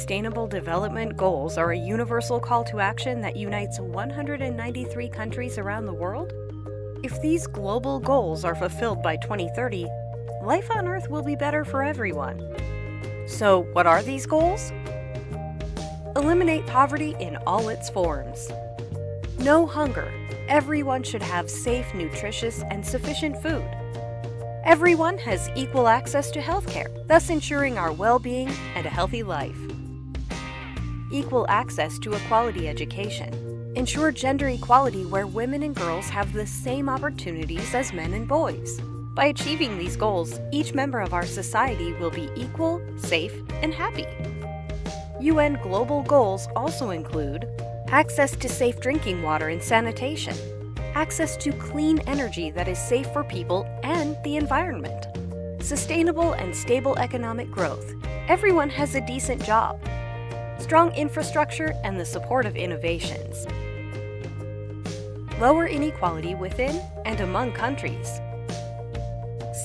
Sustainable Development Goals are a universal call to action that unites 193 countries around the world. If these global goals are fulfilled by 2030, life on Earth will be better for everyone. So, what are these goals? Eliminate poverty in all its forms. No hunger. Everyone should have safe, nutritious, and sufficient food. Everyone has equal access to healthcare, thus ensuring our well-being and a healthy life. Equal access to a quality education. Ensure gender equality where women and girls have the same opportunities as men and boys. By achieving these goals, each member of our society will be equal, safe, and happy. UN global goals also include access to safe drinking water and sanitation, access to clean energy that is safe for people and the environment, sustainable and stable economic growth. Everyone has a decent job, strong infrastructure, and the support of innovations. Lower inequality within and among countries.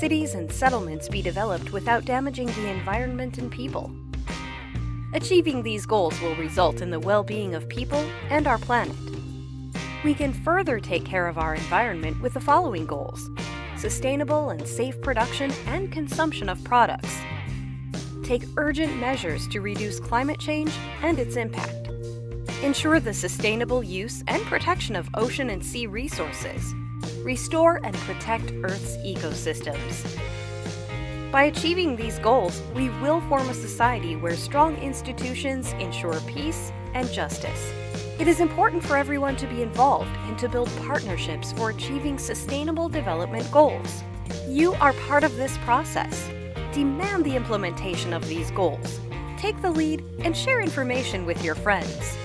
Cities and settlements be developed without damaging the environment and people. Achieving these goals will result in the well-being of people and our planet. We can further take care of our environment with the following goals: sustainable and safe production and consumption of products. Take urgent measures to reduce climate change and its impact. Ensure the sustainable use and protection of ocean and sea resources. Restore and protect Earth's ecosystems. By achieving these goals, we will form a society where strong institutions ensure peace and justice. It is important for everyone to be involved and to build partnerships for achieving sustainable development goals. You are part of this process. Demand the implementation of these goals. Take the lead and share information with your friends.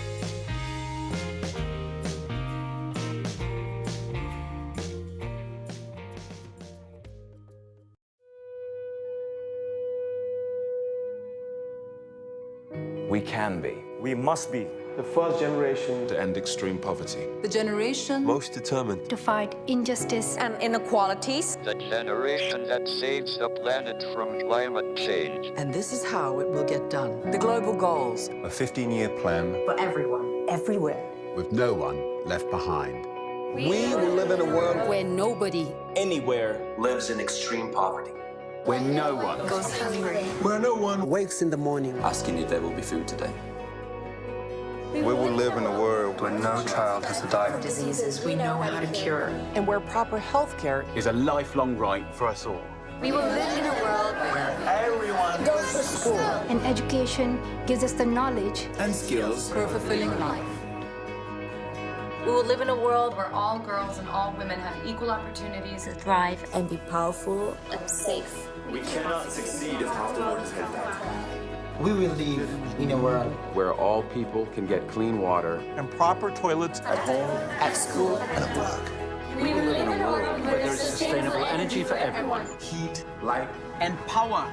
We can be. We must be the first generation to end extreme poverty. The generation Most determined to fight injustice and inequalities. The generation that saves the planet from climate change. And this is how it will get done. The global goals. a 15-year plan For everyone, everywhere. with no one left behind. We will live in a world Where nobody anywhere lives in extreme poverty. Where no one goes hungry. Where no one wakes in the morning asking if there will be food today. We will live in a world where no child has to die. Diseases we know how to cure. and where proper health care is a lifelong right for us all. We will live in a world where Everyone goes to school. And education gives us the knowledge and skills For a fulfilling life. We will live in a world where all girls and all women have equal opportunities to thrive And be powerful. and safe. we cannot succeed if half the world is head down. We will live in a world Where all people can get clean water. And proper toilets At home, At school. and at work. We will live in a world where there is sustainable energy for everyone. Heat, light. and power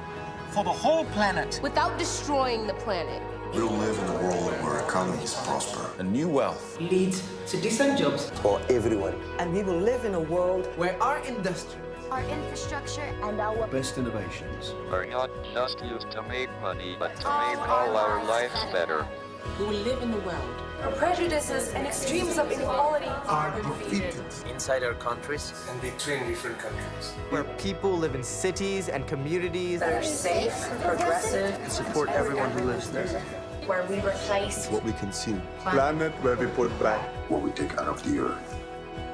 for the whole planet. Without destroying the planet. We will live in a world where economies prosper. And new wealth. Leads to decent jobs. For everyone. And we will live in a world where our industry, our infrastructure and our Best innovations. Are not just used to make money, but to make all our lives better. We will live in a world Where prejudices and extremes of inequality Are defeated. inside our countries, And between different countries. where people live in cities and communities that are safe, progressive, and support everyone who lives there. where we replace What we consume. planet where we put back. What we take out of the earth.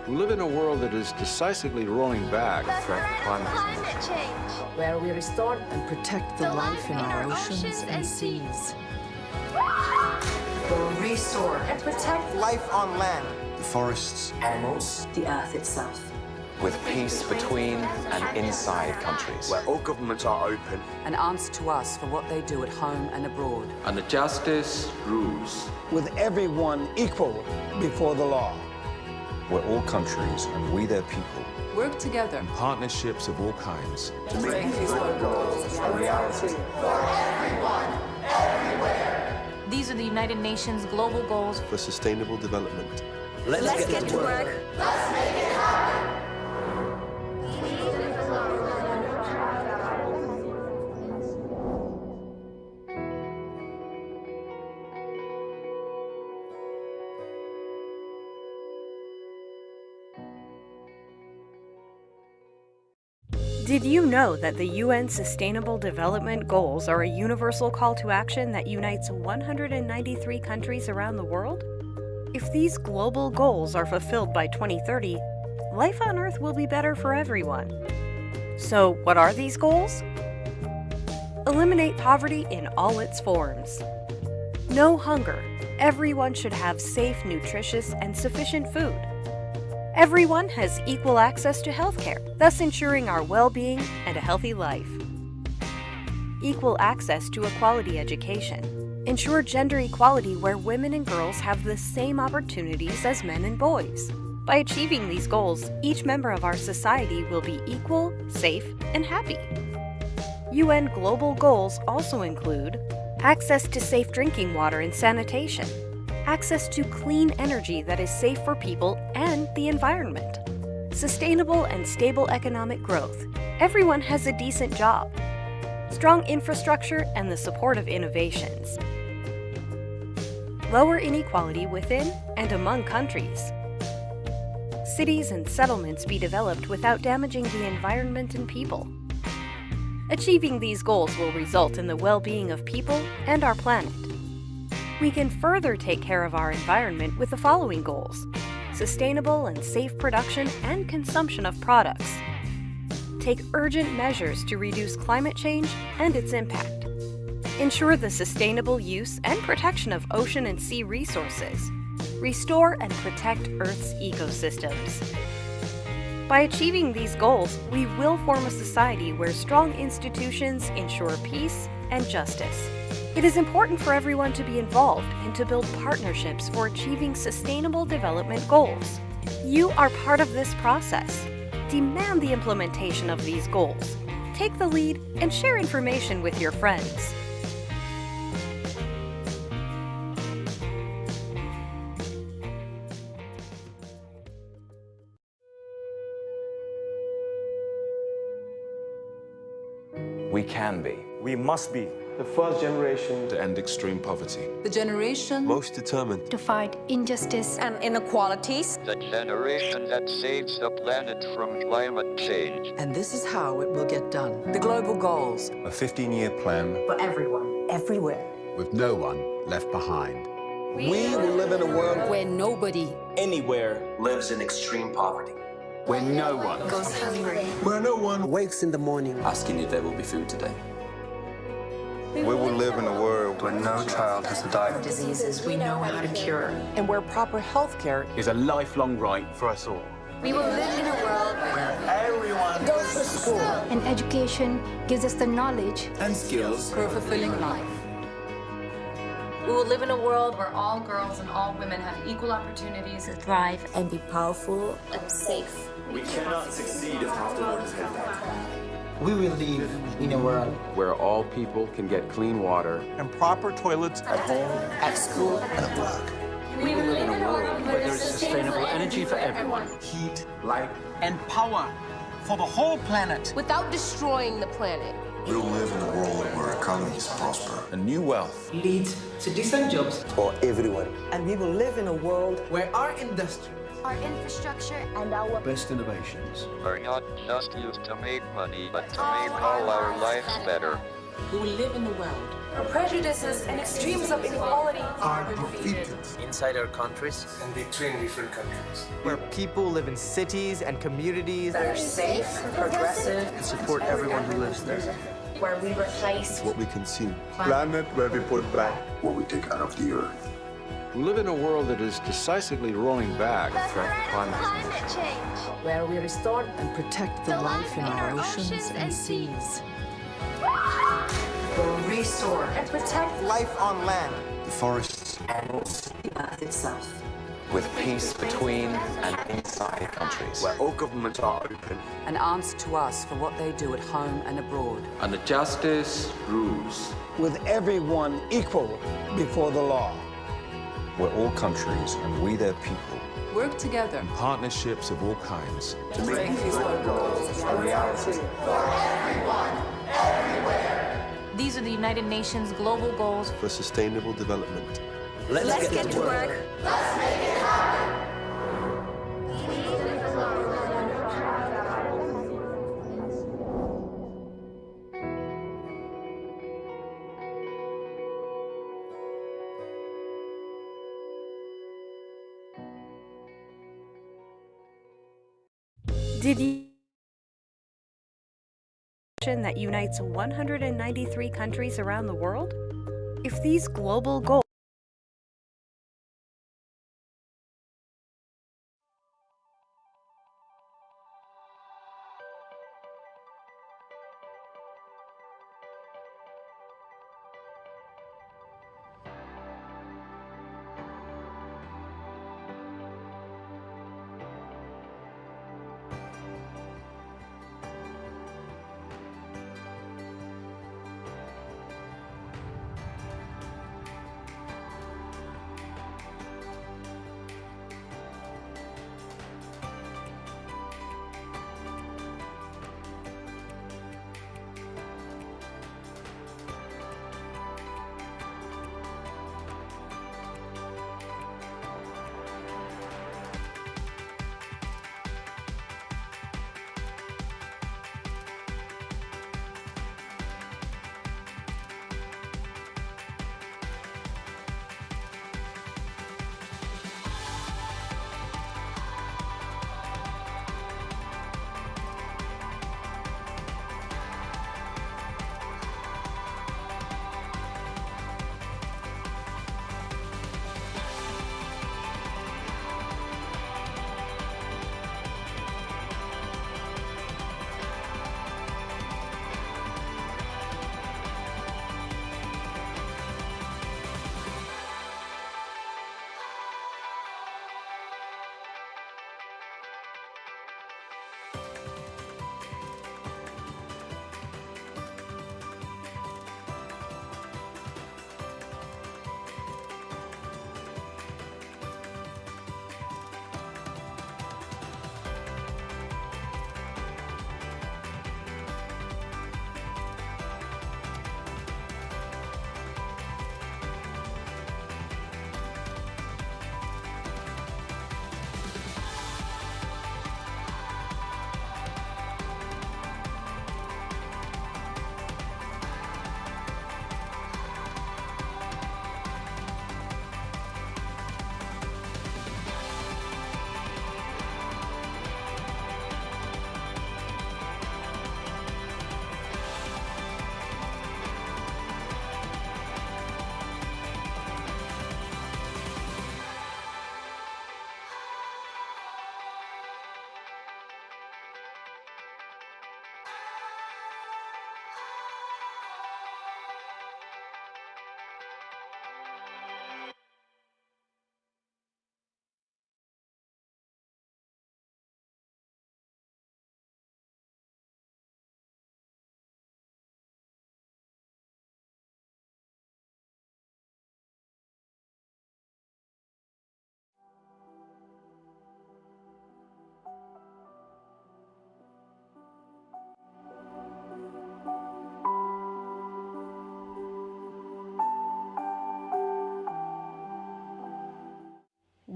We live in a world that is decisively rolling back the threat of climate change. where we restore and protect the life in our oceans and seas. We'll restore and protect Life on land. The forests, animals, The earth itself. With peace between and inside countries. Where all governments are open. and answer to us for what they do at home and abroad. And the justice rules. With everyone equal before the law. Where all countries and we their people. Work together. Partnerships of all kinds. to make these goals a reality. These are the United Nations global goals. For sustainable development. Let's get to work. Did you know that the UN Sustainable Development Goals are a universal call to action that unites 193 countries around the world? If these global goals are fulfilled by 2030, life on Earth will be better for everyone. So, what are these goals? Eliminate poverty in all its forms. No hunger. Everyone should have safe, nutritious, and sufficient food. Everyone has equal access to healthcare, thus ensuring our well-being and a healthy life. Equal access to a quality education. Ensure gender equality where women and girls have the same opportunities as men and boys. By achieving these goals, each member of our society will be equal, safe, and happy. UN global goals also include access to safe drinking water and sanitation, access to clean energy that is safe for people and the environment, sustainable and stable economic growth. Everyone has a decent job, strong infrastructure, and the support of innovations. Lower inequality within and among countries. Cities and settlements be developed without damaging the environment and people. Achieving these goals will result in the well-being of people and our planet. We can further take care of our environment with the following goals: sustainable and safe production and consumption of products. Take urgent measures to reduce climate change and its impact. Ensure the sustainable use and protection of ocean and sea resources. Restore and protect Earth's ecosystems. By achieving these goals, we will form a society where strong institutions ensure peace and justice. It is important for everyone to be involved and to build partnerships for achieving sustainable development goals. You are part of this process. Demand the implementation of these goals. Take the lead and share information with your friends. We can be. We must be. The first generation to end extreme poverty. The generation most determined to fight injustice and inequalities. The generation that saves the planet from climate change. And this is how it will get done. The global goals. A 15-year plan For everyone. Everywhere. With no one left behind. We will live in a world Where nobody Anywhere lives in extreme poverty. Where no one goes hungry. where no one wakes in the morning. Asking if there will be food today. We will live in a world where no child has to die. Diseases we know how to cure. And where proper health care is a lifelong right for us all. We will live in a world where everyone goes to school. And education gives us the knowledge And skills. For a fulfilling life. we will live in a world where all girls and all women have equal opportunities to thrive and be powerful and safe. We cannot succeed if half the world is held back. We will live in a world where all people can get clean water And proper toilets at home, at school, and at work. We will live in a world where there's sustainable energy for everyone. Heat, light, and power for the whole planet. Without destroying the planet. We will live in a world where economies prosper. and new wealth. Leads to decent jobs For everyone. And we will live in a world where our industry, our infrastructure, and our Best innovations Are not just used to make money, but to make all our lives better. We will live in a world Where prejudices and extremes of inequality are defeated. inside our countries. And between different countries. where people live in cities and communities that are safe, progressive, and support everyone who lives there. where we replace What we consume. Planet where we put back. What we take out of the earth. We live in a world that is decisively rolling back Threat climate change. where we restore And protect the life in our oceans and seas. or restore and protect Life on land. The forests. the earth itself. With peace between and inside countries. Where all governments are open. An answer to us for what they do at home and abroad. And the justice rules. With everyone equal before the law. Where all countries and we their people Work together. Partnerships of all kinds. To make these goals a reality. These are the United Nations global goals For sustainable development. Let's get to work. Did you that unites 193 countries around the world? If these global goals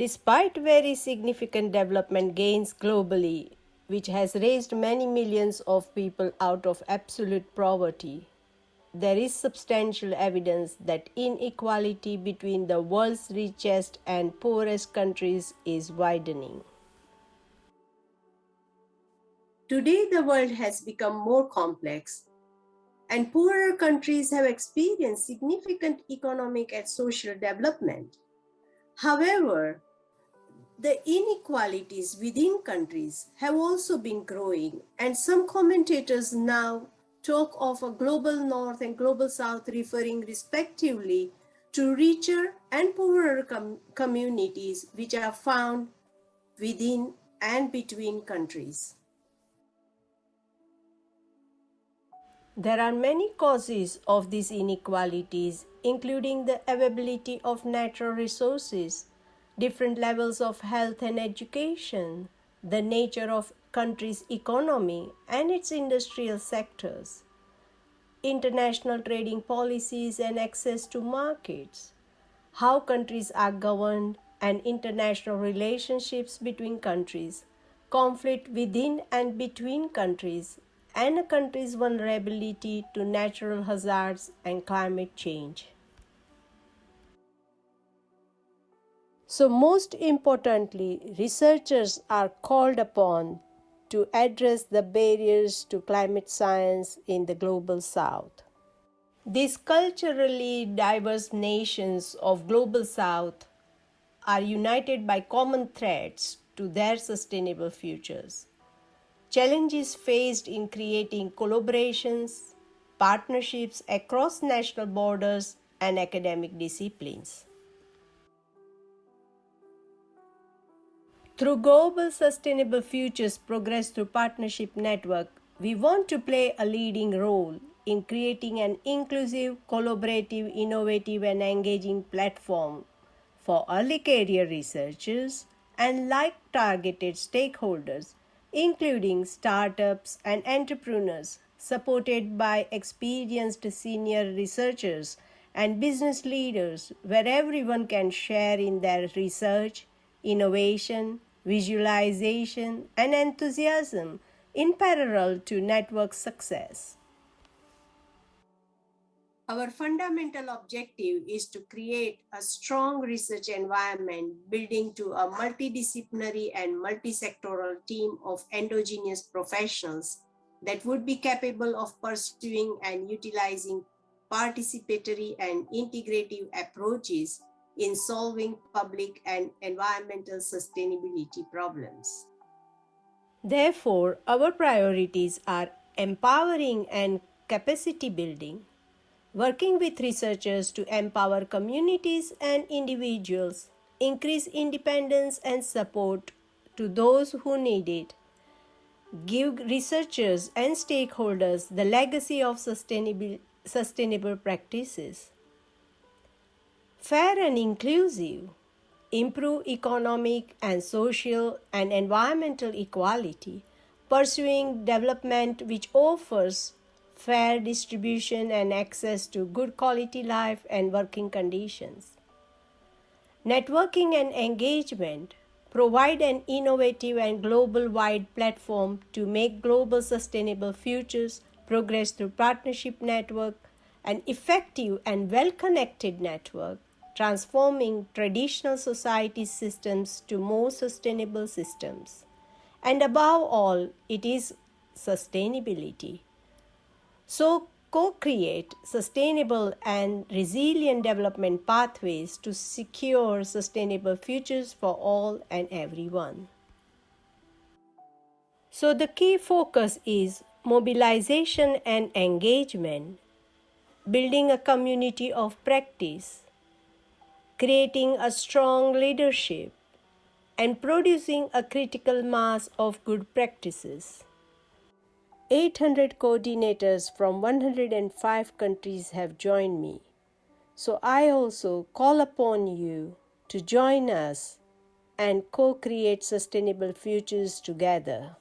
Despite very significant development gains globally, which has raised many millions of people out of absolute poverty, there is substantial evidence that inequality between the world's richest and poorest countries is widening. Today, the world has become more complex, and poorer countries have experienced significant economic and social development. However, the inequalities within countries have also been growing, and some commentators now talk of a global north and global south, referring respectively to richer and poorer communities which are found within and between countries. There are many causes of these inequalities, including the availability of natural resources, different levels of health and education, the nature of country's economy and its industrial sectors, international trading policies and access to markets, how countries are governed and international relationships between countries, conflict within and between countries, and a country's vulnerability to natural hazards and climate change. So most importantly, researchers are called upon to address the barriers to climate science in the global south. These culturally diverse nations of global south are united by common threats to their sustainable futures. Challenges faced in creating collaborations, partnerships across national borders and academic disciplines. Through Global Sustainable Futures Progress Through Partnership Network, we want to play a leading role in creating an inclusive, collaborative, innovative, and engaging platform for early career researchers and like-targeted stakeholders, including startups and entrepreneurs, supported by experienced senior researchers and business leaders, where everyone can share in their research, innovation, visualization, and enthusiasm in parallel to network success. Our fundamental objective is to create a strong research environment, building to a multidisciplinary and multisectoral team of endogenous professionals that would be capable of pursuing and utilizing participatory and integrative approaches in solving public and environmental sustainability problems. Therefore, our priorities are empowering and capacity building, working with researchers to empower communities and individuals, increase independence and support to those who need it, give researchers and stakeholders the legacy of sustainable practices, fair and inclusive, improve economic and social and environmental equality, pursuing development which offers fair distribution and access to good quality life and working conditions. Networking and engagement provide an innovative and global-wide platform to make global sustainable futures progress through partnership network, an effective and well-connected network, transforming traditional society systems to more sustainable systems. And above all, it is sustainability. So, co-create sustainable and resilient development pathways to secure sustainable futures for all and everyone. So, the key focus is mobilization and engagement, building a community of practice, creating a strong leadership, and producing a critical mass of good practices. 800 coordinators from 105 countries have joined me. So I also call upon you to join us and co-create sustainable futures together.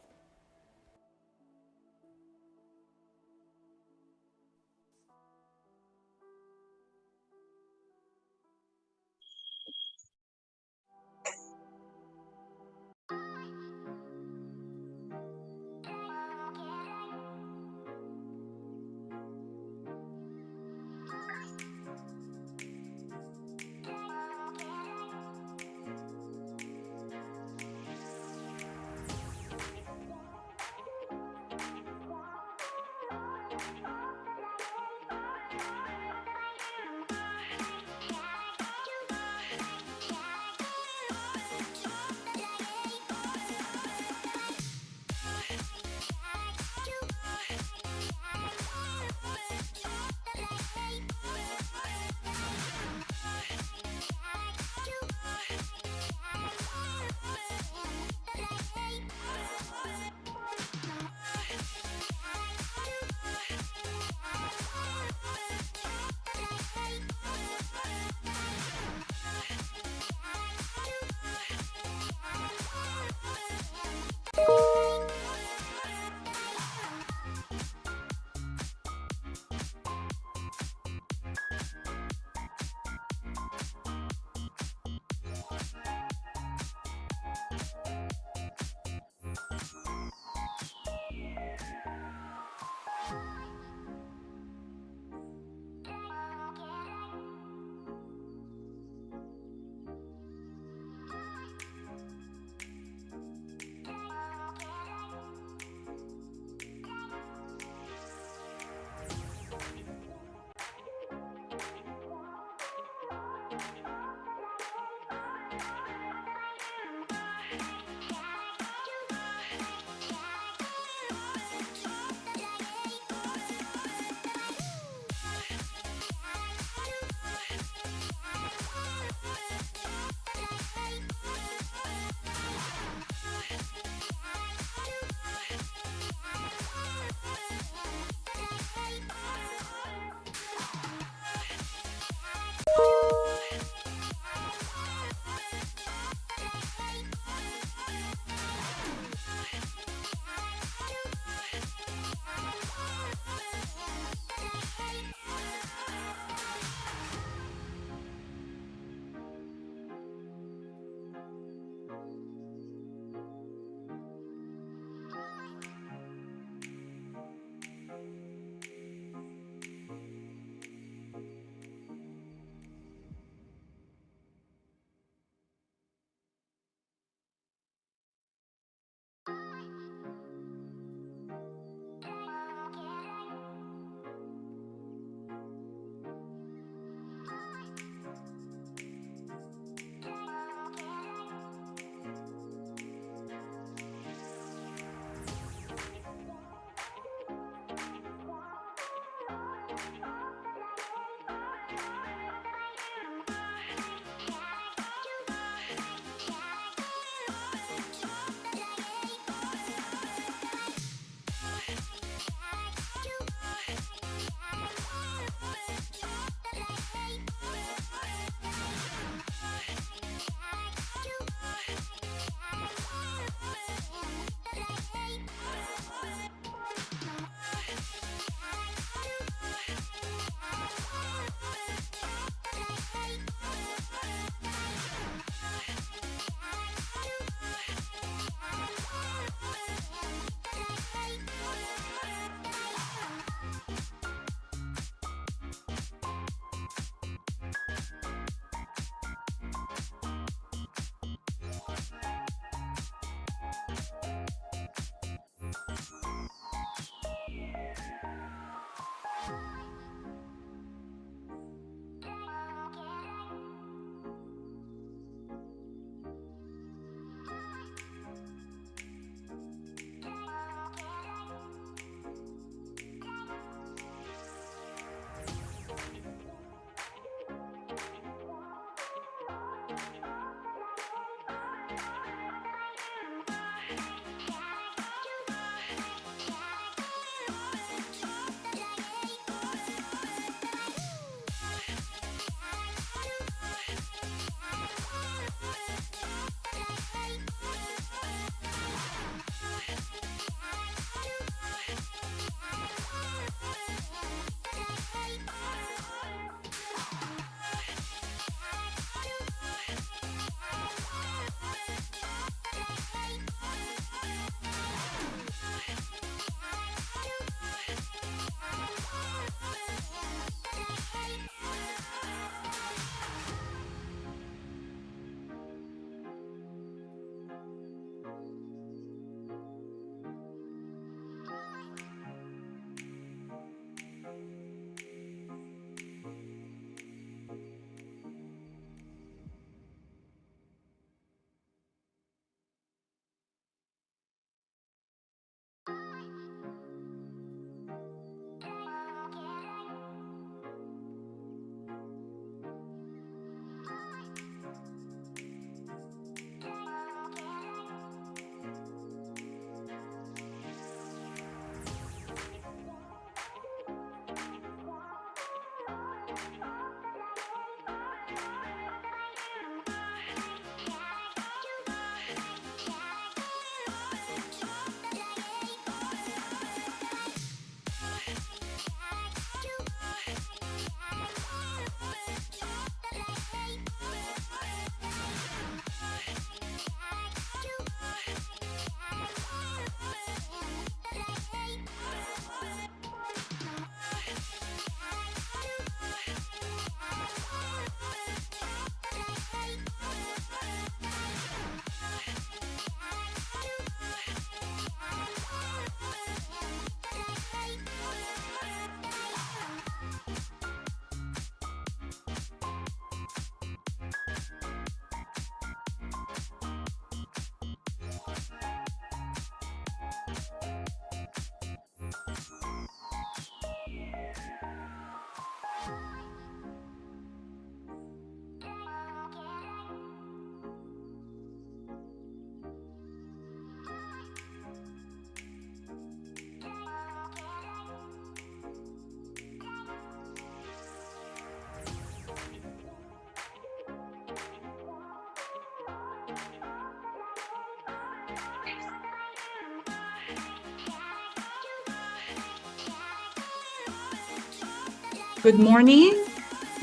Good morning,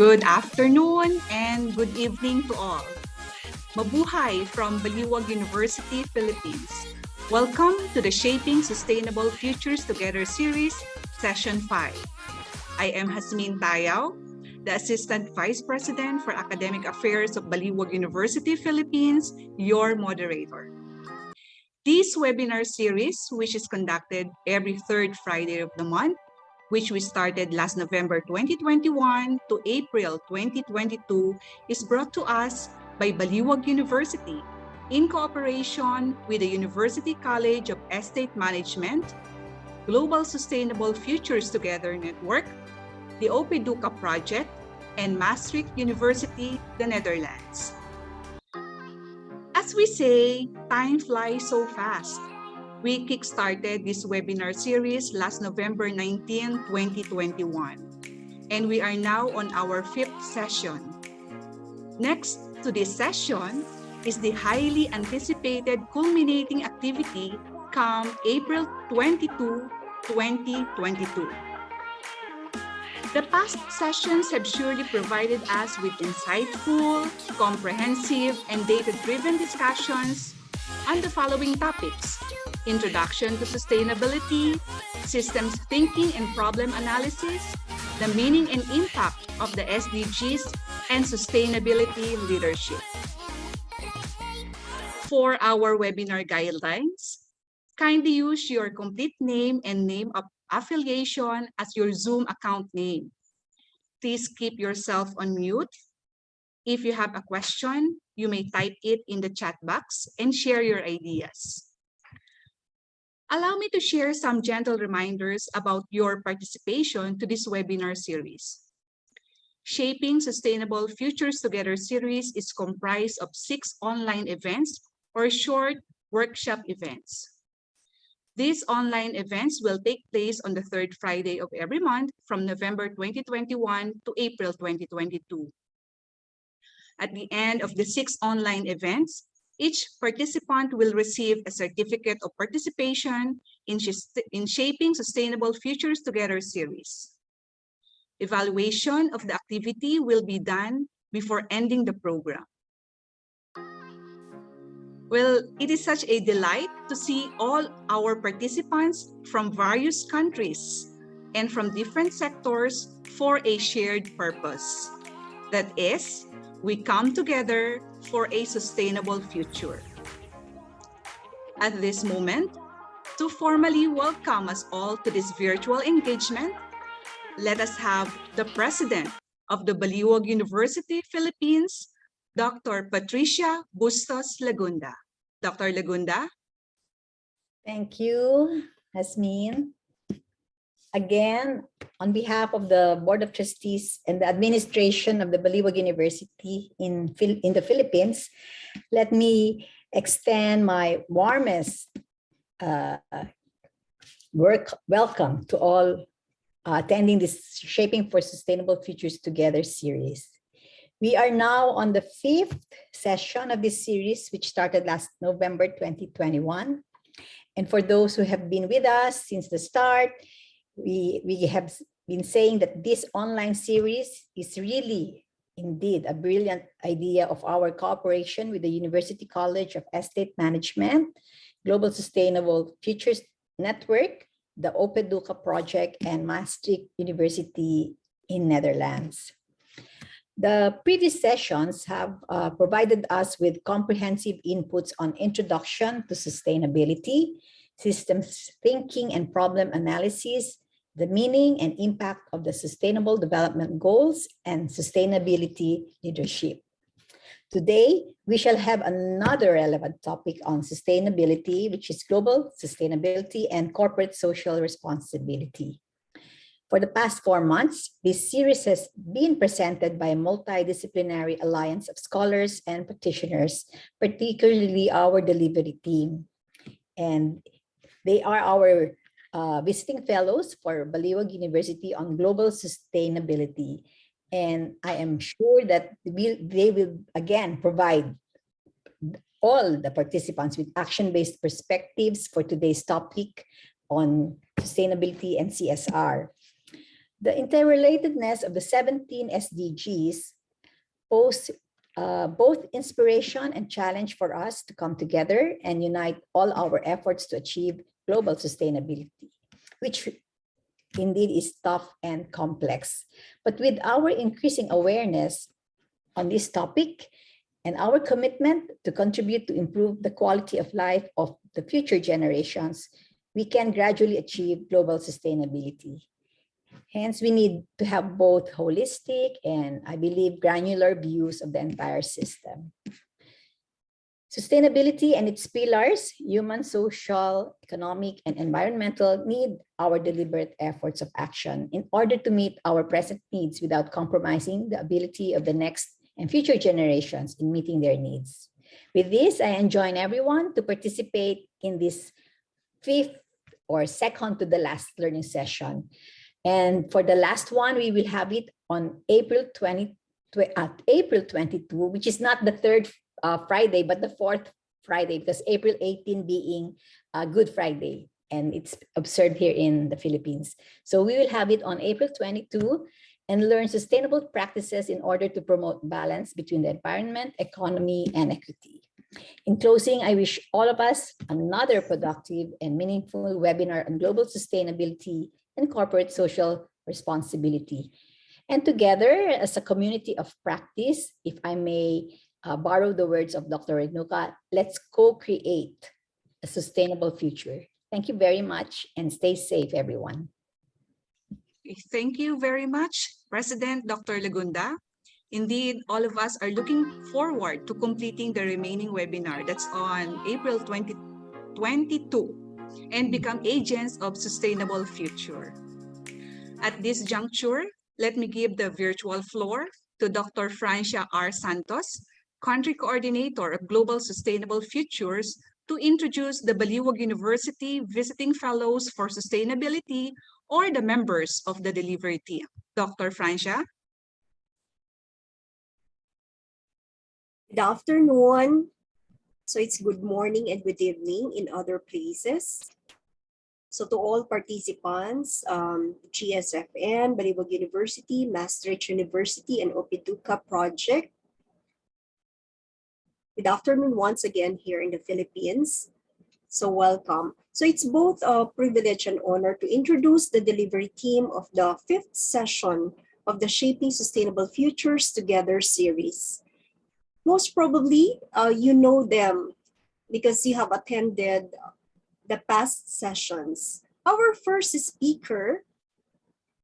good afternoon, and good evening to all. Mabuhay from Baliuag University, Philippines. Welcome to the Shaping Sustainable Futures Together series, Session 5. I am Hasmin Tayaw, the Assistant Vice President for Academic Affairs of Baliuag University, Philippines, your moderator. This webinar series, which is conducted every third Friday of the month, which we started last November 2021 to April 2022, is brought to us by Baliuag University in cooperation with the University College of Estate Management, Global Sustainable Futures Together Network, the Opeduca Project, and Maastricht University, the Netherlands. As we say, time flies so fast. We kickstarted this webinar series last November 19, 2021, and we are now on our 5th session. Next to this session is the highly anticipated culminating activity come April 22, 2022. The past sessions have surely provided us with insightful, comprehensive, and data-driven discussions on the following topics: Introduction to Sustainability, Systems Thinking and Problem Analysis, the meaning and impact of the SDGs, and Sustainability Leadership. For our webinar guidelines, kindly use your complete name and name of affiliation as your Zoom account name. Please keep yourself on mute. If you have a question, you may type it in the chat box and share your ideas. Allow me to share some gentle reminders about your participation to this webinar series. Shaping Sustainable Futures Together series is comprised of 6 online events or short workshop events. These online events will take place on the 3rd Friday of every month from November 2021 to April 2022. At the end of the 6 online events, each participant will receive a certificate of participation in Shaping Sustainable Futures Together series. Evaluation of the activity will be done before ending the program. Well, it is such a delight to see all our participants from various countries and from different sectors for a shared purpose. That is, we come together for a sustainable future. At this moment, to formally welcome us all to this virtual engagement, let us have the President of the Baliuag University, Philippines, Dr. Patricia Bustos-Lagunda. Dr. Lagunda? Thank you, Hasmin. Again, on behalf of the Board of Trustees and the administration of the Baliuag University in the Philippines, let me extend my warmest welcome to all attending this Shaping for Sustainable Futures Together series. We are now on the 5th session of this series, which started last November 2021. And for those who have been with us since the start, we have been saying that this online series is really indeed a brilliant idea of our cooperation with the University College of Estate Management, Global Sustainable Futures Network, the Opeduca Project, and Maastricht University in Netherlands. The previous sessions have provided us with comprehensive inputs on introduction to sustainability, systems thinking and problem analysis, the meaning and impact of the Sustainable Development Goals, and sustainability leadership. Today, we shall have another relevant topic on sustainability, which is global sustainability and corporate social responsibility. For the past 4 months, this series has been presented by a multidisciplinary alliance of scholars and practitioners, particularly our delivery team. And they are our visiting fellows for Baliuag University on global sustainability. And I am sure that they will again provide all the participants with action-based perspectives for today's topic on sustainability and CSR. The interrelatedness of the 17 SDGs pose both inspiration and challenge for us to come together and unite all our efforts to achieve global sustainability, which indeed is tough and complex. But with our increasing awareness on this topic and our commitment to contribute to improve the quality of life of the future generations, we can gradually achieve global sustainability. Hence, we need to have both holistic and, I believe, granular views of the entire system. Sustainability and its pillars, human, social, economic, and environmental, need our deliberate efforts of action in order to meet our present needs without compromising the ability of the next and future generations in meeting their needs. With this, I enjoin everyone to participate in this fifth or second to the last learning session. And for the last one, we will have it on April 22, which is not the third Friday, but the fourth Friday, because April 18 being Good Friday, and it's observed here in the Philippines. So we will have it on April 22 and learn sustainable practices in order to promote balance between the environment, economy, and equity. In closing, I wish all of us another productive and meaningful webinar on global sustainability and corporate social responsibility. And together, as a community of practice, if I may borrow the words of Dr. Renuka, let's co-create a sustainable future. Thank you very much and stay safe, everyone. Thank you very much, President Dr. Lagunda. Indeed, all of us are looking forward to completing the remaining webinar that's on April 2022 and become agents of sustainable future. At this juncture, let me give the virtual floor to Dr. Francia R. Santos, Country Coordinator of Global Sustainable Futures, to introduce the Baliuag University Visiting Fellows for Sustainability, or the members of the delivery team. Dr. Francia. Good afternoon. So it's good morning and good evening in other places. So to all participants, GSFN, Baliuag University, Maastricht University, and Opituka Project. Good afternoon once again here in the Philippines. So welcome. So it's both a privilege and honor to introduce the delivery team of the fifth session of the Shaping Sustainable Futures Together series. Most probably, you know them because you have attended the past sessions. Our first speaker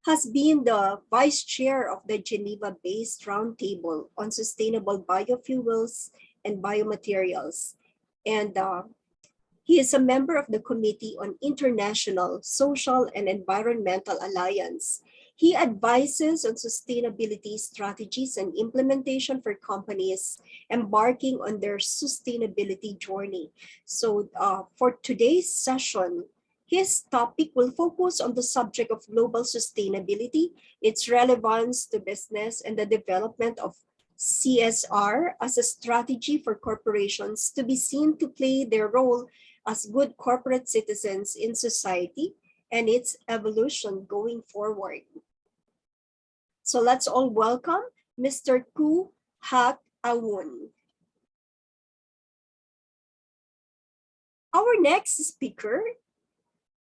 has been the Vice Chair of the Geneva-based Roundtable on Sustainable Biofuels and Biomaterials. And he is a member of the Committee on International Social and Environmental Alliance. He advises on sustainability strategies and implementation for companies embarking on their sustainability journey. So for today's session, his topic will focus on the subject of global sustainability, its relevance to business, and the development of CSR as a strategy for corporations to be seen to play their role as good corporate citizens in society and its evolution going forward. So let's all welcome Mr. Khoo Hock. Our next speaker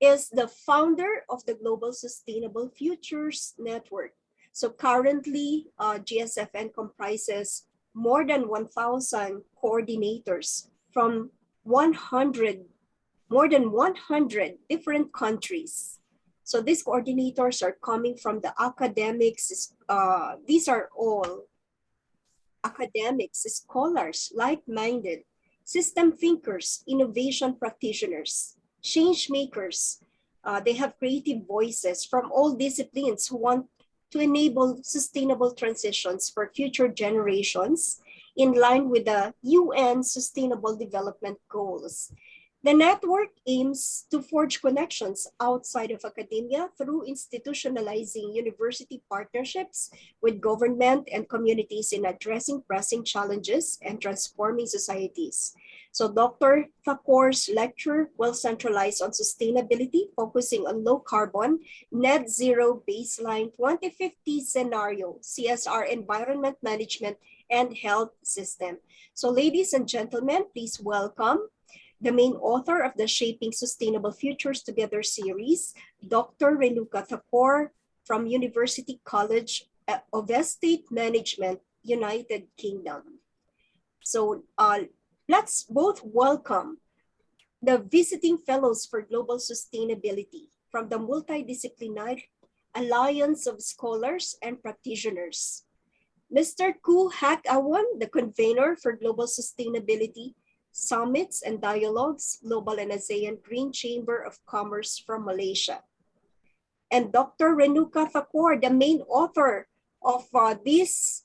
is the founder of the Global Sustainable Futures Network. So currently, GSFN comprises more than 1,000 coordinators from more than 100 different countries. So these coordinators are coming from the academics. These are all academics, scholars, like-minded, system thinkers, innovation practitioners, change makers. They have creative voices from all disciplines who want to enable sustainable transitions for future generations in line with the UN Sustainable Development Goals. The network aims to forge connections outside of academia through institutionalizing university partnerships with government and communities in addressing pressing challenges and transforming societies. So Dr. Thakore's lecture will centralize on sustainability, focusing on low carbon, net zero baseline 2050 scenario, CSR environment management, and health system. So ladies and gentlemen, please welcome the main author of the Shaping Sustainable Futures Together series, Dr. Renuka Thakore from University College of Estate Management, United Kingdom. So let's both welcome the visiting fellows for global sustainability from the Multidisciplinary Alliance of Scholars and Practitioners. Mr. Khoo, the convener for Global Sustainability Summits and Dialogues, Global and ASEAN Green Chamber of Commerce from Malaysia. And Dr. Renuka Thakore, the main author of this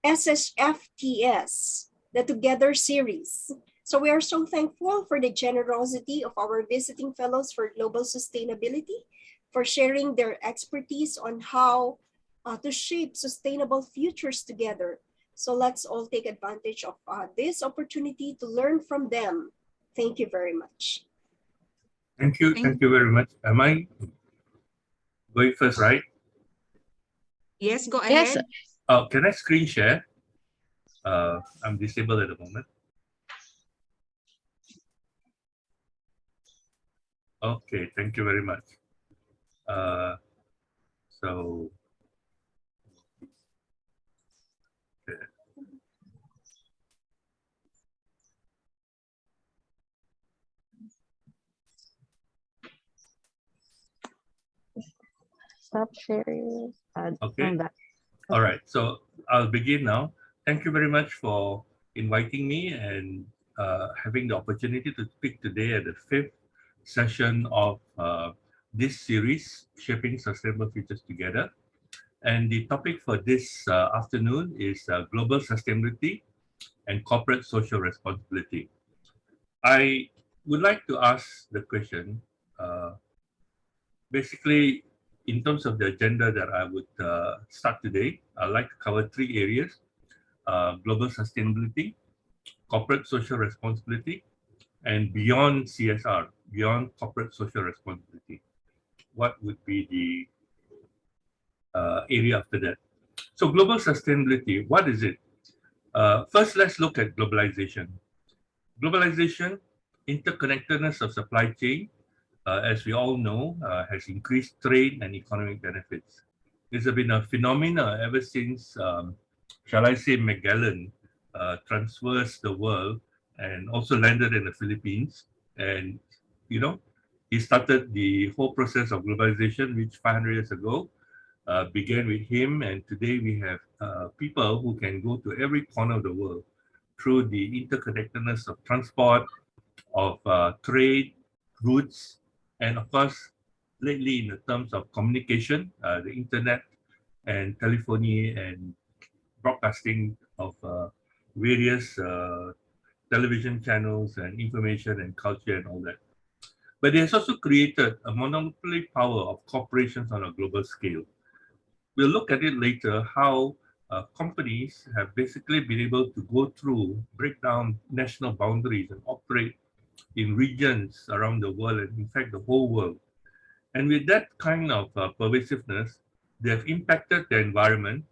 SSFTS, the Together series. So we are so thankful for the generosity of our visiting fellows for global sustainability, for sharing their expertise on how to shape sustainable futures together. So let's all take advantage of this opportunity to learn from them. Thank you very much. Thank you very much. Am I going first, right? Yes, go ahead. Yes. Can I screen share? I'm disabled at the moment. Okay, thank you very much. So, okay. Stop sharing. Okay. All right. So I'll begin now. Thank you very much for inviting me and having the opportunity to speak today at the 5th session of this series, Shaping Sustainable Futures Together. And the topic for this afternoon is global sustainability and corporate social responsibility. I would like to ask the question, basically, in terms of the agenda that I would start today, I'd like to cover 3 areas: global sustainability, corporate social responsibility, and beyond CSR, beyond corporate social responsibility. What would be the area after that? So global sustainability, what is it? First, let's look at globalization. Globalization, interconnectedness of supply chain, as we all know, has increased trade and economic benefits. It's been a phenomenon ever since, shall I say, Magellan traversed the world and also landed in the Philippines. And, you know, he started the whole process of globalization, which 500 years ago began with him. And today we have people who can go to every corner of the world through the interconnectedness of transport, of trade, routes, and of course, lately in the terms of communication, the internet and telephony and broadcasting of various television channels and information and culture and all that. But it has also created a monopoly power of corporations on a global scale. We'll look at it later, how companies have basically been able to go through, break down national boundaries and operate in regions around the world, and in fact, the whole world. And with that kind of pervasiveness, they have impacted the environment,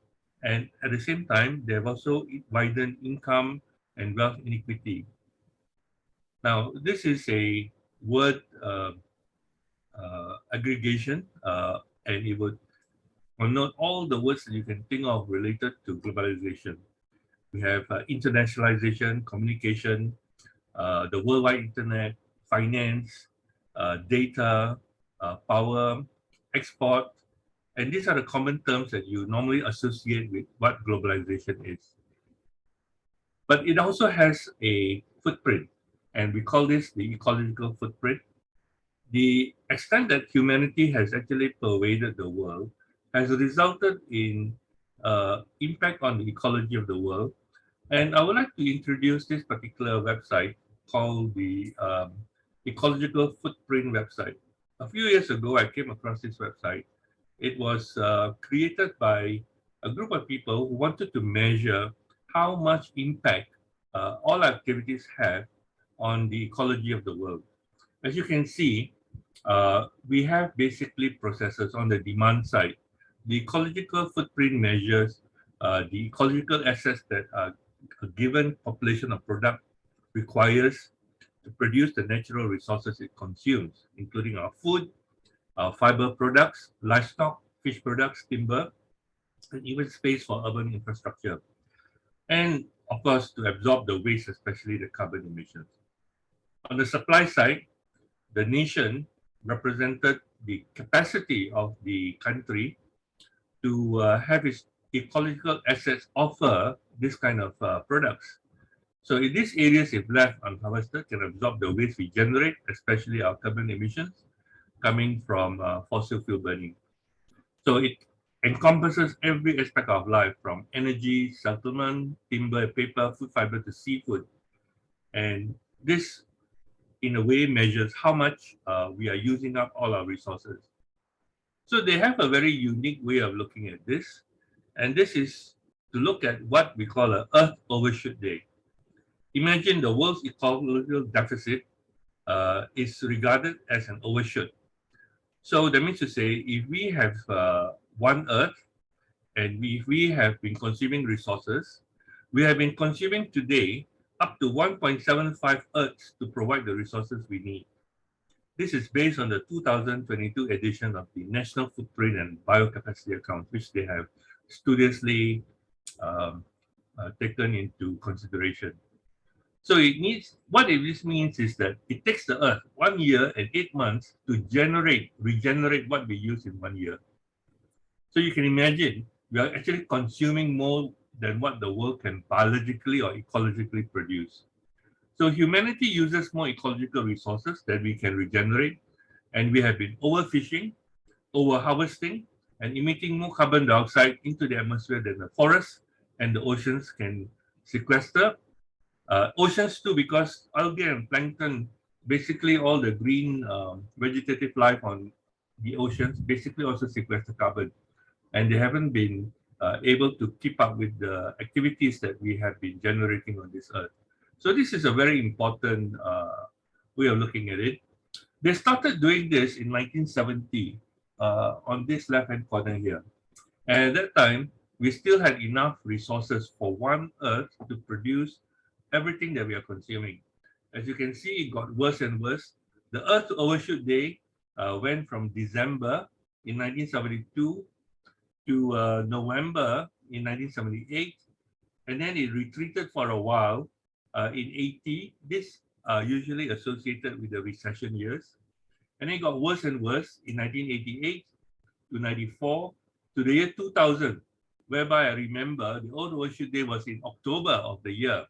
and at the same time, they have also widened income and wealth inequity. Now, this is a word aggregation, and it would connote all the words that you can think of related to globalization. We have internationalization, communication, the worldwide internet, finance, data, power, export, and these are the common terms that you normally associate with what globalization is. But it also has a footprint, and we call this the ecological footprint. The extent that humanity has actually pervaded the world has resulted in impact on the ecology of the world. And I would like to introduce this particular website called the Ecological Footprint website. A few years ago, I came across this website. It was created by a group of people who wanted to measure how much impact all activities have on the ecology of the world. As you can see, we have basically processes on the demand side. The ecological footprint measures the ecological assets that a given population of product requires to produce the natural resources it consumes, including our food, our fiber products, livestock, fish products, timber, and even space for urban infrastructure. And of course, to absorb the waste, especially the carbon emissions. On the supply side, the nation represented the capacity of the country to have its ecological assets offer this kind of products. So in these areas, if left unharvested, can absorb the waste we generate, especially our carbon emissions coming from fossil fuel burning. So it encompasses every aspect of life, from energy, settlement, timber, paper, food fiber to seafood. And this, in a way, measures how much we are using up all our resources. So they have a very unique way of looking at this. And this is to look at what we call an Earth Overshoot Day. Imagine the world's ecological deficit is regarded as an overshoot. So that means to say, if we have one Earth, and if we have been consuming resources, we have been consuming today up to 1.75 Earths to provide the resources we need. This is based on the 2022 edition of the National Footprint and Biocapacity Account, which they have studiously taken into consideration. So it needs, what this means is that it takes the Earth 1 year and 8 months to regenerate what we use in 1 year. So you can imagine, we are actually consuming more than what the world can biologically or ecologically produce. So humanity uses more ecological resources that we can regenerate, and we have been overfishing, over-harvesting, and emitting more carbon dioxide into the atmosphere than the forests and the oceans can sequester. Oceans too, because algae and plankton, basically all the green vegetative life on the oceans, basically also sequester carbon. And they haven't been able to keep up with the activities that we have been generating on this Earth. So this is a very important way of looking at it. They started doing this in 1970 on this left-hand corner here. And at that time, we still had enough resources for one Earth to produce everything that we are consuming. As you can see, it got worse and worse. The Earth Overshoot Day went from December in 1972 to November in 1978, and then it retreated for a while in 80. This usually associated with the recession years. And it got worse and worse in 1988 to 94 to the year 2000, whereby I remember the old Overshoot Day was in October of the year,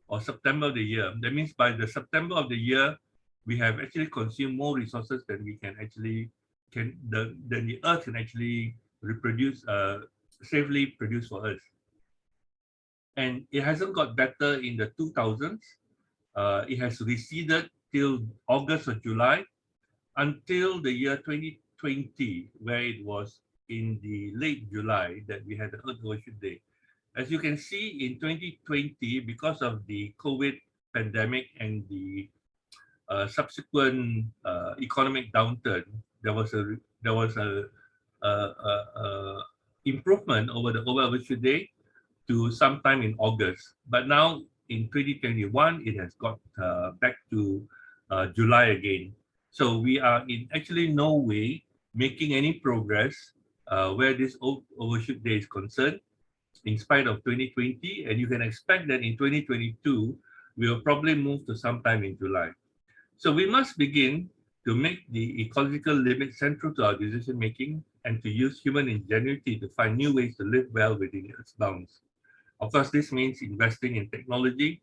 or September of the year. That means by the September of the year, we have actually consumed more resources than we can actually, than the Earth can actually reproduce, safely produce for us. And it hasn't got better in the 2000s. It has receded till August or July until the year 2020, where it was in the late July that we had the Earth Overshoot Day. As you can see, in 2020, because of the COVID pandemic and the subsequent economic downturn, there was a improvement over the Overshoot Day to sometime in August. But now in 2021, it has got back to July again. So we are in actually no way making any progress where this Overshoot Day is concerned, in spite of 2020, and you can expect that in 2022, we will probably move to sometime in July. So we must begin to make the ecological limit central to our decision making and to use human ingenuity to find new ways to live well within its bounds. Of course, this means investing in technology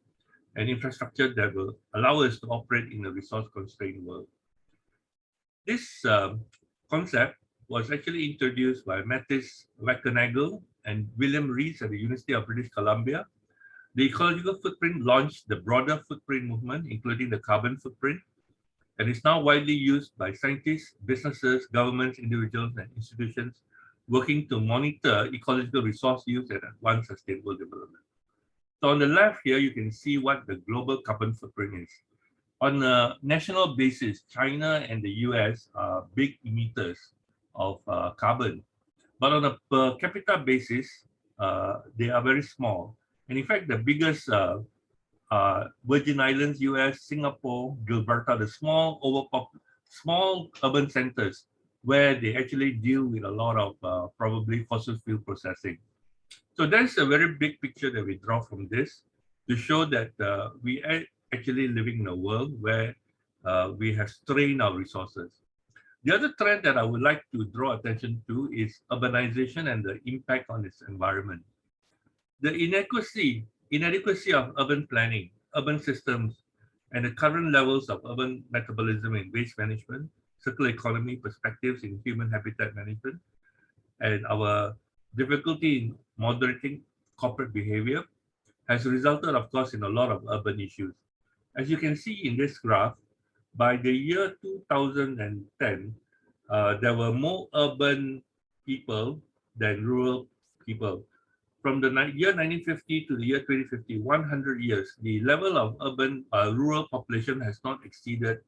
and infrastructure that will allow us to operate in a resource-constrained world. This concept was actually introduced by Mattis Wackernagle and William Rees at the University of British Columbia. The ecological footprint launched the broader footprint movement, including the carbon footprint, and is now widely used by scientists, businesses, governments, individuals, and institutions working to monitor ecological resource use and advance sustainable development. So on the left here, you can see what the global carbon footprint is. On a national basis, China and the US are big emitters of carbon. But on a per capita basis, they are very small. And in fact, the biggest Virgin Islands, US, Singapore, Gilberta, the small urban centers where they actually deal with a lot of probably fossil fuel processing. So that's a very big picture that we draw from this to show that we are actually living in a world where we have strained our resources. The other trend that I would like to draw attention to is urbanization and the impact on its environment. The inadequacy of urban planning, urban systems, and the current levels of urban metabolism in waste management, circular economy perspectives in human habitat management, and our difficulty in moderating corporate behavior has resulted, of course, in a lot of urban issues. As you can see in this graph, by the year 2010, there were more urban people than rural people. From the year 1950 to the year 2050, 100 years, the level of urban rural population has not exceeded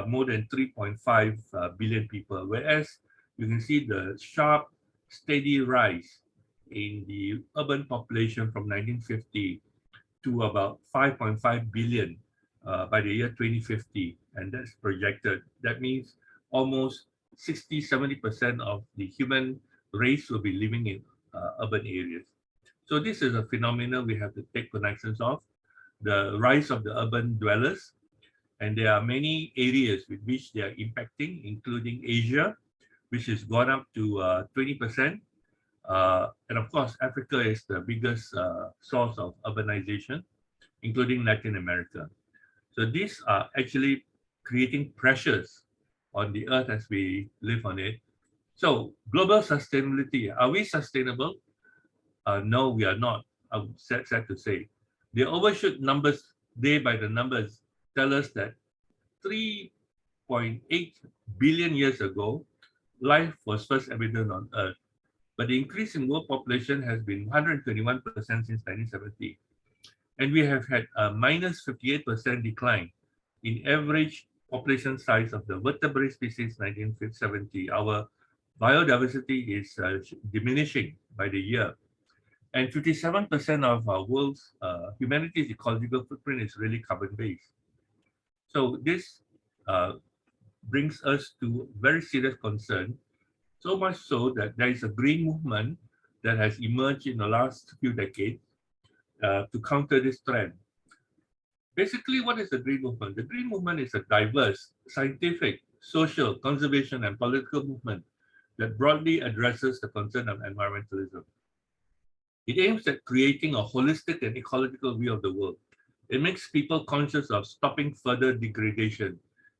more than 3.5 billion people, whereas you can see the sharp, steady rise in the urban population from 1950 to about 5.5 billion by the year 2050, and that's projected. That means almost 60–70% of the human race will be living in urban areas. So this is a phenomenon we have to take connections of, the rise of the urban dwellers, and there are many areas with which they are impacting, including Asia, which has gone up to 20%. And of course, Africa is the biggest source of urbanization, including Latin America. So these are actually creating pressures on the earth as we live on it. So global sustainability, are we sustainable? No, we are not, I'm sad to say. The overshoot numbers, day by the numbers, tell us that 3.8 billion years ago, life was first evident on Earth. But the increase in world population has been 121% since 1970. And we have had a minus 58% decline in average population size of the vertebrate species 1970. Our biodiversity is diminishing by the year. And 57% of our world's humanity's ecological footprint is really carbon-based. So this brings us to very serious concern, so much so that there is a green movement that has emerged in the last few decades to counter this trend. Basically, what is the green movement? The green movement is a diverse, scientific, social, conservation, and political movement that broadly addresses the concern of environmentalism. It aims at creating a holistic and ecological view of the world. It makes people conscious of stopping further degradation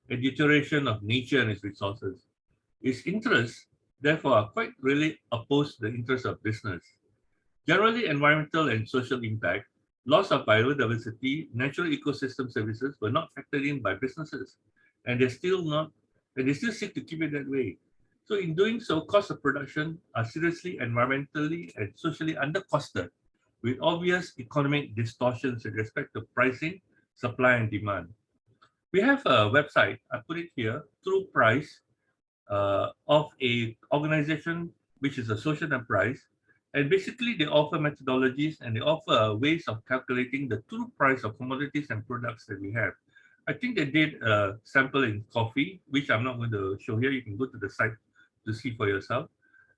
and deterioration of nature and its resources. Its interests, therefore, are quite really opposed to the interests of business. Generally, environmental and social impact, loss of biodiversity, natural ecosystem services were not factored in by businesses, and they still seek to keep it that way. So in doing so, costs of production are seriously environmentally and socially undercosted, with obvious economic distortions with respect to pricing, supply, and demand. We have a website, I put it here, True Price, of a organization which is a social enterprise, and basically they offer methodologies and they offer ways of calculating the true price of commodities and products that we have. I think they did a sample in coffee, which I'm not going to show here. You can go to the site to see for yourself.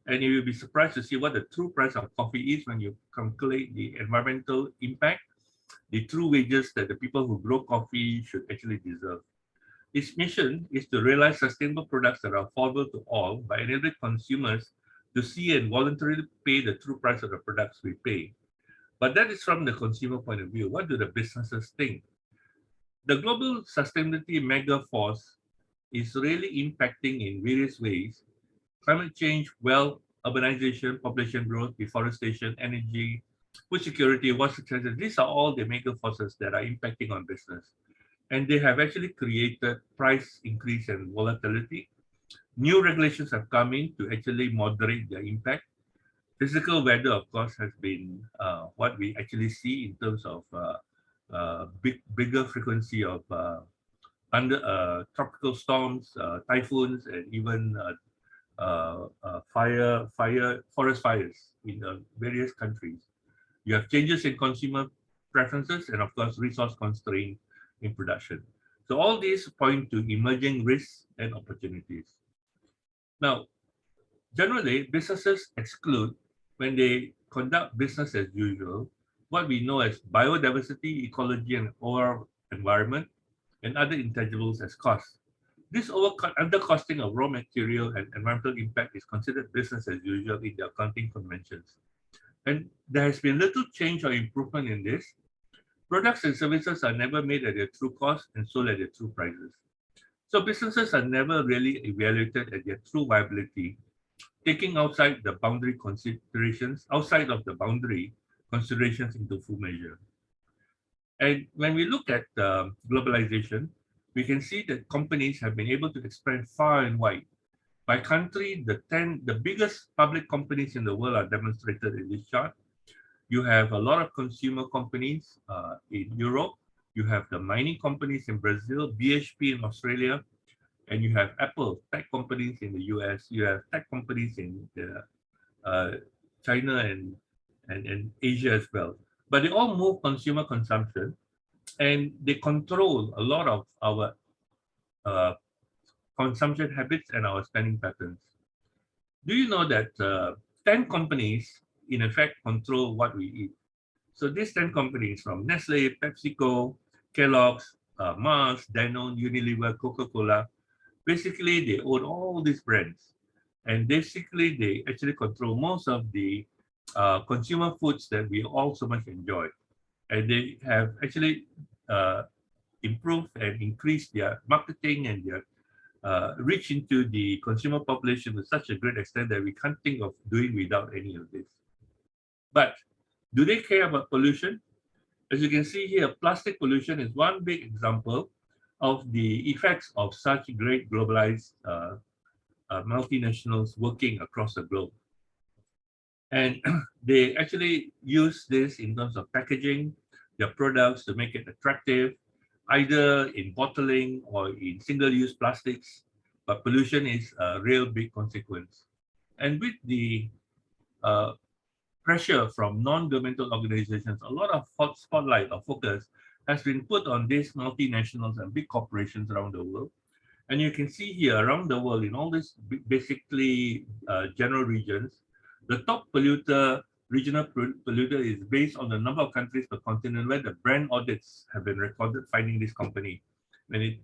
And you will be surprised to see what the true price of coffee is when you calculate the environmental impact, the true wages that the people who grow coffee should actually deserve. Its mission is to realize sustainable products that are affordable to all by enabling consumers to see and voluntarily pay the true price of the products we pay. But that is from the consumer point of view. What do the businesses think? The global sustainability mega force is really impacting in various ways: climate change, wealth, urbanization, population growth, deforestation, energy, food security, water security. These are all the mega forces that are impacting on business. And they have actually created price increase and volatility. New regulations have come in to actually moderate their impact. Physical weather, of course, has been what we actually see in terms of bigger frequency of tropical storms, typhoons, and even forest fires in various countries. You have changes in consumer preferences and, of course, resource constraint in production. So all these point to emerging risks and opportunities. Now, generally, businesses exclude, when they conduct business as usual, what we know as biodiversity, ecology, and overall environment, and other intangibles as costs. This undercosting of raw material and environmental impact is considered business as usual in the accounting conventions. And there has been little change or improvement in this. Products and services are never made at their true cost and sold at their true prices. So businesses are never really evaluated at their true viability, taking outside of the boundary considerations into full measure. And when we look at globalization, we can see that companies have been able to expand far and wide. By country, the biggest public companies in the world are demonstrated in this chart. You have a lot of consumer companies in Europe. You have the mining companies in Brazil, BHP in Australia, and you have Apple, tech companies in the US. You have tech companies in China and Asia as well. But they all move consumer consumption, and they control a lot of our consumption habits and our spending patterns. Do you know that 10 companies, in effect, control what we eat? So these 10 companies, from Nestle, PepsiCo, Kellogg's, Mars, Danone, Unilever, Coca-Cola, basically they own all these brands. And basically they actually control most of the consumer foods that we all so much enjoy. And they have actually improved and increased their marketing and their reach into the consumer population to such a great extent that we can't think of doing without any of this. But do they care about pollution? As you can see here, plastic pollution is one big example of the effects of such great globalized multinationals working across the globe. And they actually use this in terms of packaging their products to make it attractive, either in bottling or in single-use plastics. But pollution is a real big consequence. And with the pressure from non-governmental organizations, a lot of spotlight or focus has been put on these multinationals and big corporations around the world. And you can see here around the world, in all these basically general regions, the top regional polluter is based on the number of countries per continent where the brand audits have been recorded finding this company. When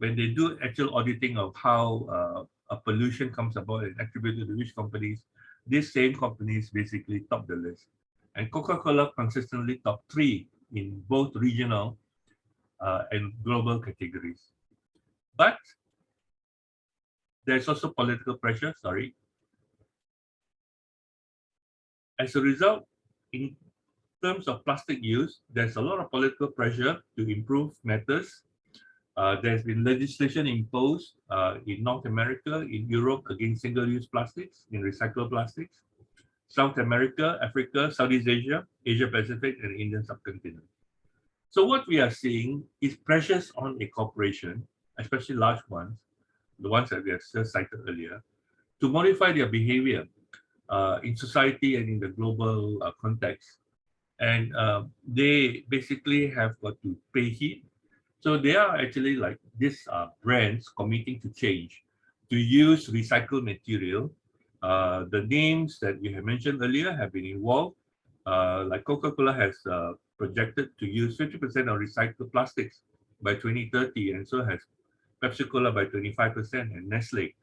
they do actual auditing of how a pollution comes about and attributed to which companies, these same companies basically top the list. And Coca-Cola consistently top 3 in both regional and global categories. But there's also political pressure, As a result, in terms of plastic use, there's a lot of political pressure to improve matters. There's been legislation imposed in North America, in Europe, against single-use plastics, in recycled plastics, South America, Africa, Southeast Asia, Asia Pacific, and Indian subcontinent. So what we are seeing is pressures on a corporation, especially large ones, the ones that we have just cited earlier, to modify their behavior in society and in the global context. And they basically have got to pay heed. So they are actually like these brands committing to change, to use recycled material. The names that we have mentioned earlier have been involved. Like Coca-Cola has projected to use 50% of recycled plastics by 2030, and so has Pepsi-Cola by 25%, and Nestle.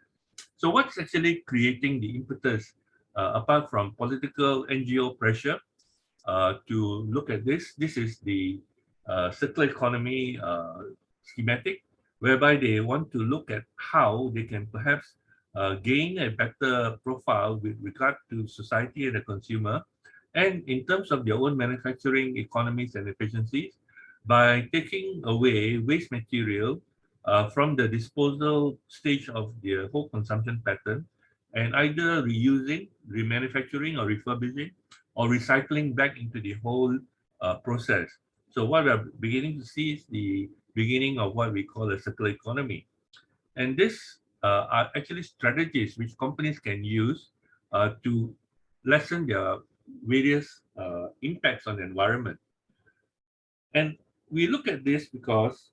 So what's actually creating the impetus, apart from political NGO pressure, to look at this? This is the circular economy schematic, whereby they want to look at how they can perhaps gain a better profile with regard to society and the consumer, and in terms of their own manufacturing economies and efficiencies, by taking away waste material from the disposal stage of their whole consumption pattern, and either reusing, remanufacturing, or refurbishing, or recycling back into the whole process. So what we're beginning to see is the beginning of what we call a circular economy. And this are actually strategies which companies can use to lessen their various impacts on the environment. And we look at this because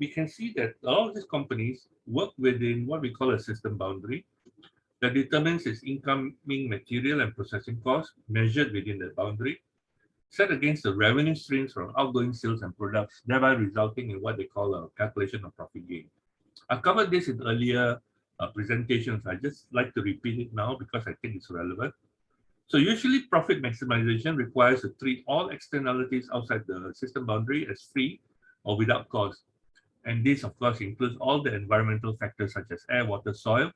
we can see that a lot of these companies work within what we call a system boundary that determines its incoming material and processing costs measured within the boundary, set against the revenue streams from outgoing sales and products, thereby resulting in what they call a calculation of profit gain. I covered this in earlier presentations. I just like to repeat it now because I think it's relevant. So usually profit maximization requires to treat all externalities outside the system boundary as free or without cost. And this, of course, includes all the environmental factors such as air, water, soil,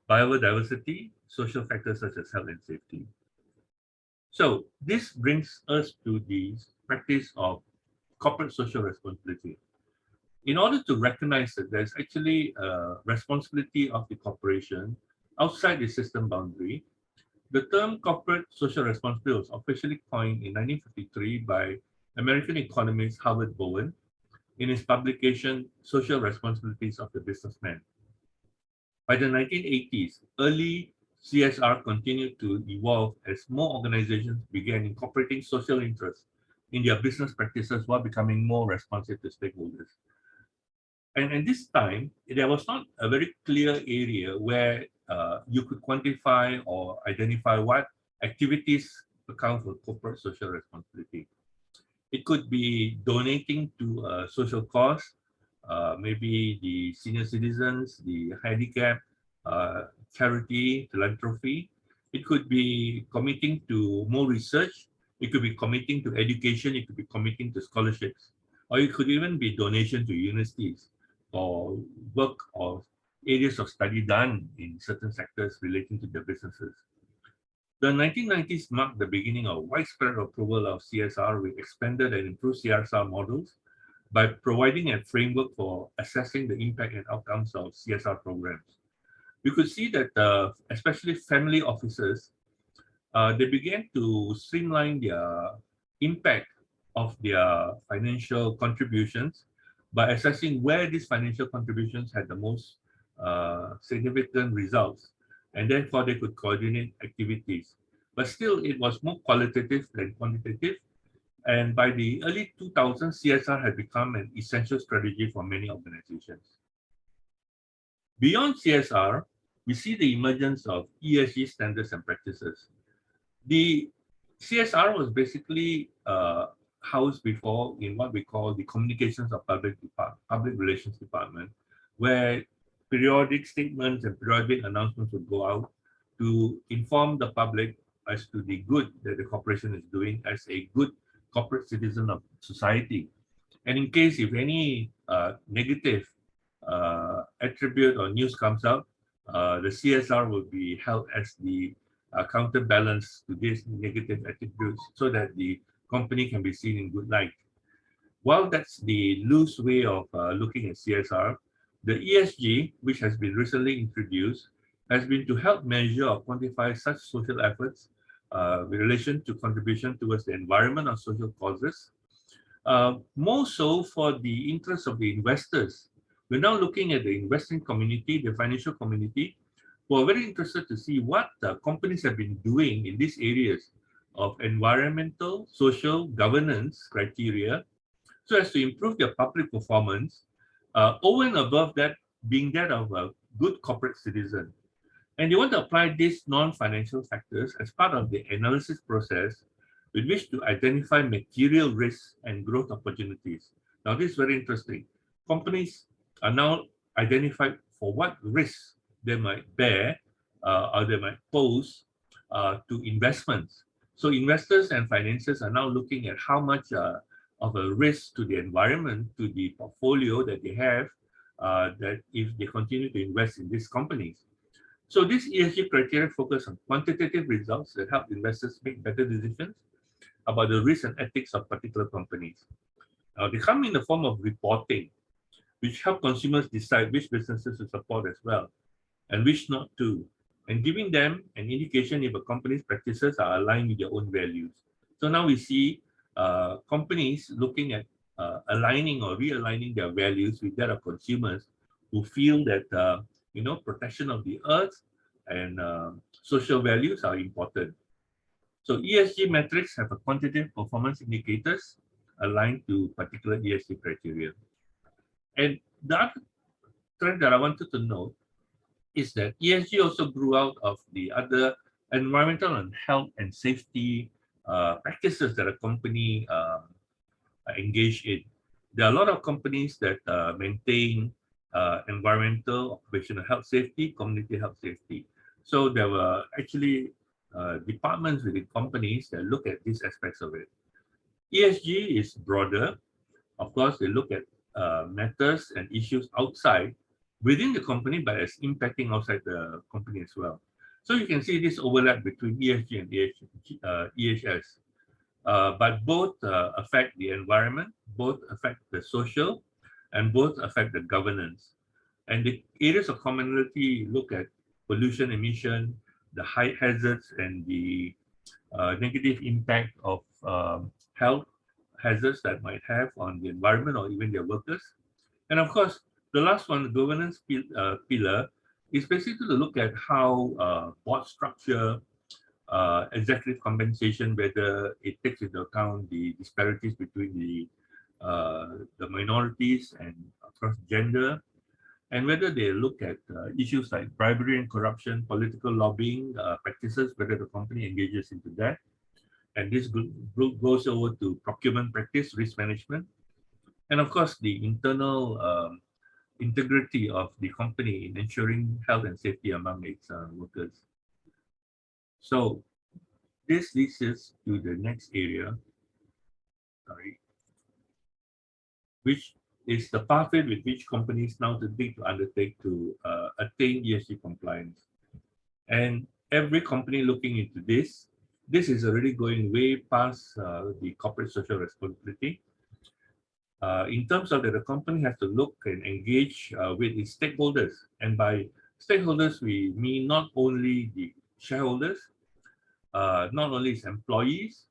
biodiversity, social factors such as health and safety. So this brings us to the practice of corporate social responsibility. In order to recognize that there's actually a responsibility of the corporation outside the system boundary, the term corporate social responsibility was officially coined in 1953 by American economist Howard Bowen in his publication, Social Responsibilities of the Businessman. By the 1980s, early CSR continued to evolve as more organizations began incorporating social interests in their business practices while becoming more responsive to stakeholders. And this time, there was not a very clear area where you could quantify or identify what activities account for corporate social responsibility. It could be donating to a social cause, maybe the senior citizens, the handicapped, charity, philanthropy. It could be committing to more research. It could be committing to education. It could be committing to scholarships. Or it could even be donation to universities or work or areas of study done in certain sectors relating to their businesses. The 1990s marked the beginning of widespread approval of CSR with expanded and improved CSR models by providing a framework for assessing the impact and outcomes of CSR programs. We could see that especially family offices, they began to streamline their impact of their financial contributions by assessing where these financial contributions had the most significant results, and therefore they could coordinate activities. But still, it was more qualitative than quantitative, and by the early 2000s, CSR had become an essential strategy for many organizations. Beyond CSR, we see the emergence of ESG standards and practices. The CSR was basically housed before in what we call the Communications of Public Relations Department, where periodic statements and periodic announcements would go out to inform the public as to the good that the corporation is doing as a good corporate citizen of society. And in case if any negative attribute or news comes out, the CSR will be held as the counterbalance to these negative attributes so that the company can be seen in good light. While that's the loose way of looking at CSR, the ESG, which has been recently introduced, has been to help measure or quantify such social efforts with relation to contribution towards the environment or social causes. More so for the interest of the investors. We're now looking at the investing community, the financial community, who are very interested to see what companies have been doing in these areas of environmental, social, governance criteria, so as to improve their public performance, over and above that being that of a good corporate citizen. And they want to apply these non-financial factors as part of the analysis process with which to identify material risks and growth opportunities. Now, this is very interesting. Companies are now identified for what risks they might bear or they might pose to investments. So investors and financiers are now looking at how much of a risk to the environment, to the portfolio that they have, that if they continue to invest in these companies. So this ESG criteria focus on quantitative results that help investors make better decisions about the risks and ethics of particular companies. Now, they come in the form of reporting, which help consumers decide which businesses to support as well, and which not to. and giving them an indication if a company's practices are aligned with their own values. So now we see companies looking at aligning or realigning their values with that of consumers who feel that protection of the earth and social values are important. So ESG metrics have a quantitative performance indicators aligned to particular ESG criteria. And the other trend that I wanted to note is that ESG also grew out of the other environmental and health and safety practices that a company engage in. There are a lot of companies that maintain environmental, occupational health safety, community health safety. So there were actually departments within companies that look at these aspects of it. ESG is broader. Of course, they look at matters and issues outside within the company, but as impacting outside the company as well. So you can see this overlap between ESG and EHS. But both affect the environment, both affect the social, and both affect the governance. And the areas of commonality look at pollution emission, the high hazards, and the negative impact of health hazards that might have on the environment or even their workers. And of course, the last one, the governance pillar, is basically to look at how board structure, executive compensation, whether it takes into account the disparities between the minorities and across gender, and whether they look at issues like bribery and corruption, political lobbying practices, whether the company engages into that. And this goes over to procurement practice, risk management, and of course the internal integrity of the company in ensuring health and safety among its workers. So this leads us to the next area, which is the pathway with which companies now think to undertake to attain ESG compliance. And every company looking into this is already going way past the corporate social responsibility. In terms of that, the company has to look and engage with its stakeholders. And by stakeholders, we mean not only the shareholders, not only its employees,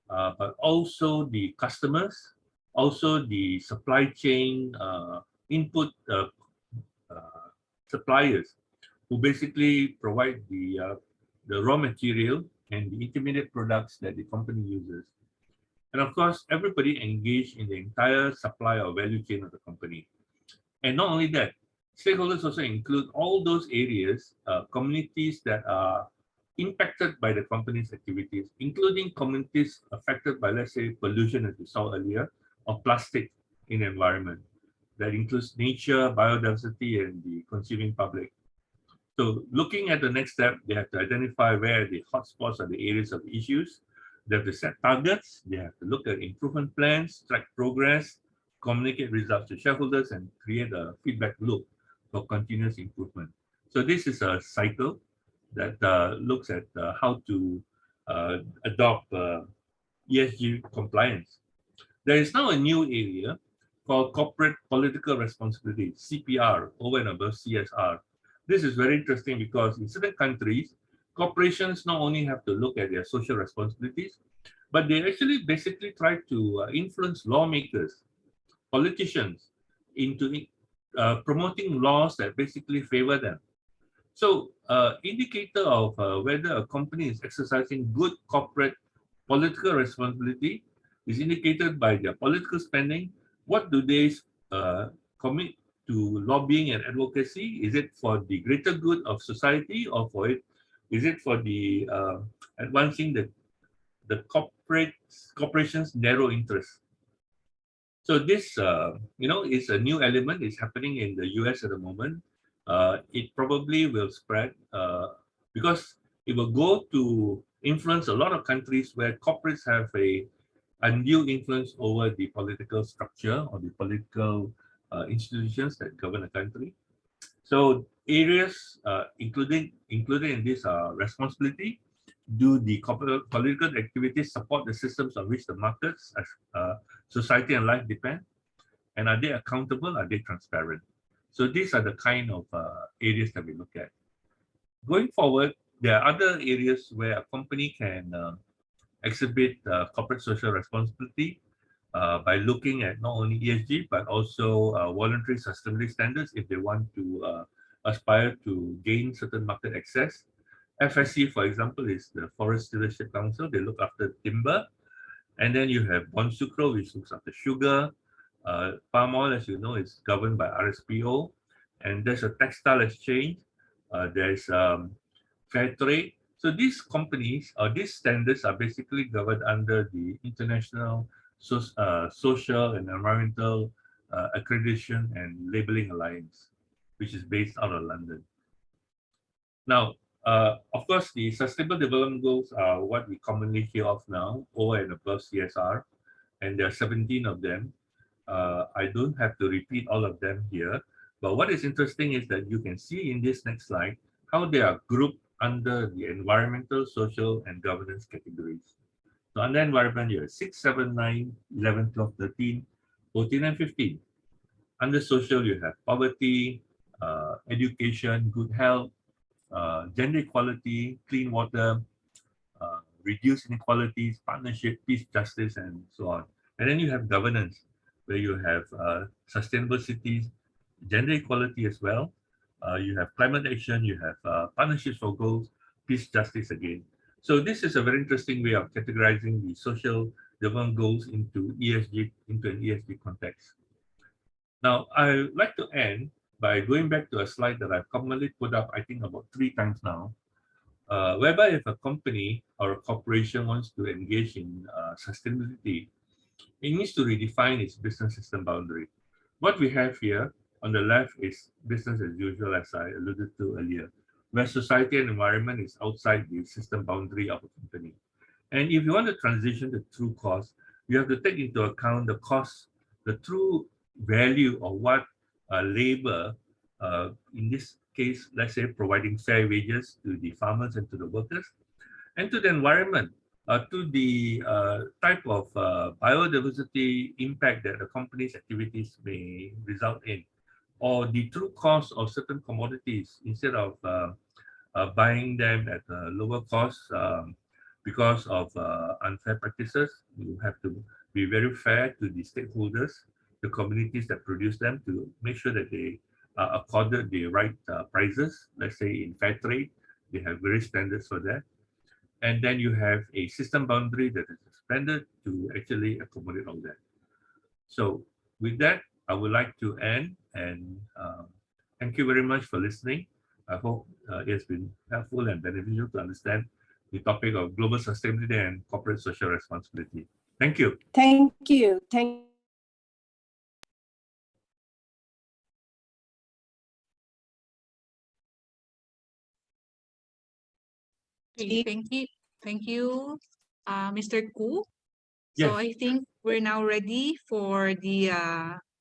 but also the customers, also the supply chain input suppliers who basically provide the raw material and the intermediate products that the company uses. And of course, everybody engaged in the entire supply or value chain of the company. And not only that, stakeholders also include all those areas, communities that are impacted by the company's activities, including communities affected by, let's say, pollution, as we saw earlier, or plastic in the environment. That includes nature, biodiversity, and the consuming public. So looking at the next step, they have to identify where the hotspots are, the areas of issues. They have to set targets. They have to look at improvement plans, track progress, communicate results to shareholders, and create a feedback loop for continuous improvement. So this is a cycle that looks at how to adopt ESG compliance. There is now a new area called corporate political responsibility, CPR, over and above CSR. This is very interesting because in certain countries, corporations not only have to look at their social responsibilities, but they actually basically try to influence lawmakers, politicians, into promoting laws that basically favor them. So, indicator of whether a company is exercising good corporate political responsibility is indicated by their political spending. What do they commit to lobbying and advocacy? Is it for the greater good of society, or is it for the advancing the corporation's narrow interest? So this, is a new element. It's happening in the US at the moment. It probably will spread because it will go to influence a lot of countries where corporates have a undue influence over the political structure or the political institutions that govern a country. So areas included in this responsibility: do the corporate political activities support the systems on which the markets, society, and life depend? And are they accountable? Are they transparent? So these are the kind of areas that we look at. Going forward, there are other areas where a company can exhibit corporate social responsibility by looking at not only ESG, but also voluntary sustainability standards if they want to aspire to gain certain market access. FSC, for example, is the Forest Stewardship Council. They look after timber. And then you have Bonsucro, which looks after sugar. Palm oil, as you know, is governed by RSPO. And there's a textile exchange. There's fair trade. So these companies or these standards are basically governed under the International Social and Environmental Accreditation and Labeling Alliance, which is based out of London. Now, of course, the Sustainable Development Goals are what we commonly hear of now, over and above CSR, and there are 17 of them. I don't have to repeat all of them here, but what is interesting is that you can see in this next slide how they are grouped under the environmental, social, and governance categories. So under environment, you have 6, 7, 9, 11, 12, 13, 14, and 15. Under social, you have poverty, education, good health, gender equality, clean water, reduce inequalities, partnership, peace, justice, and so on. And then you have governance, where you have sustainable cities, gender equality as well. You have climate action, you have partnerships for goals, peace, justice again. So this is a very interesting way of categorizing the social development goals into ESG, into an ESG context. Now, I would like to end by going back to a slide that I've commonly put up, I think about 3 times now, whereby if a company or a corporation wants to engage in sustainability, it needs to redefine its business system boundary. What we have here on the left is business as usual, as I alluded to earlier, where society and environment is outside the system boundary of a company. And if you want to transition to true cost, you have to take into account the cost, the true value of what labor, in this case, let's say providing fair wages to the farmers and to the workers, and to the environment, to the type of biodiversity impact that the company's activities may result in, or the true cost of certain commodities instead of buying them at a lower cost because of unfair practices. You have to be very fair to the stakeholders, the communities that produce them, to make sure that they are accorded the right prices. Let's say in fair trade, they have various standards for that. And then you have a system boundary that is expanded to actually accommodate all that. So with that, I would like to end, and thank you very much for listening. I hope it's been helpful and beneficial to understand the topic of global sustainability and corporate social responsibility. Thank you. Thank you. Thank Okay, thank you, Mr. Khoo. Yes. So I think we're now ready for the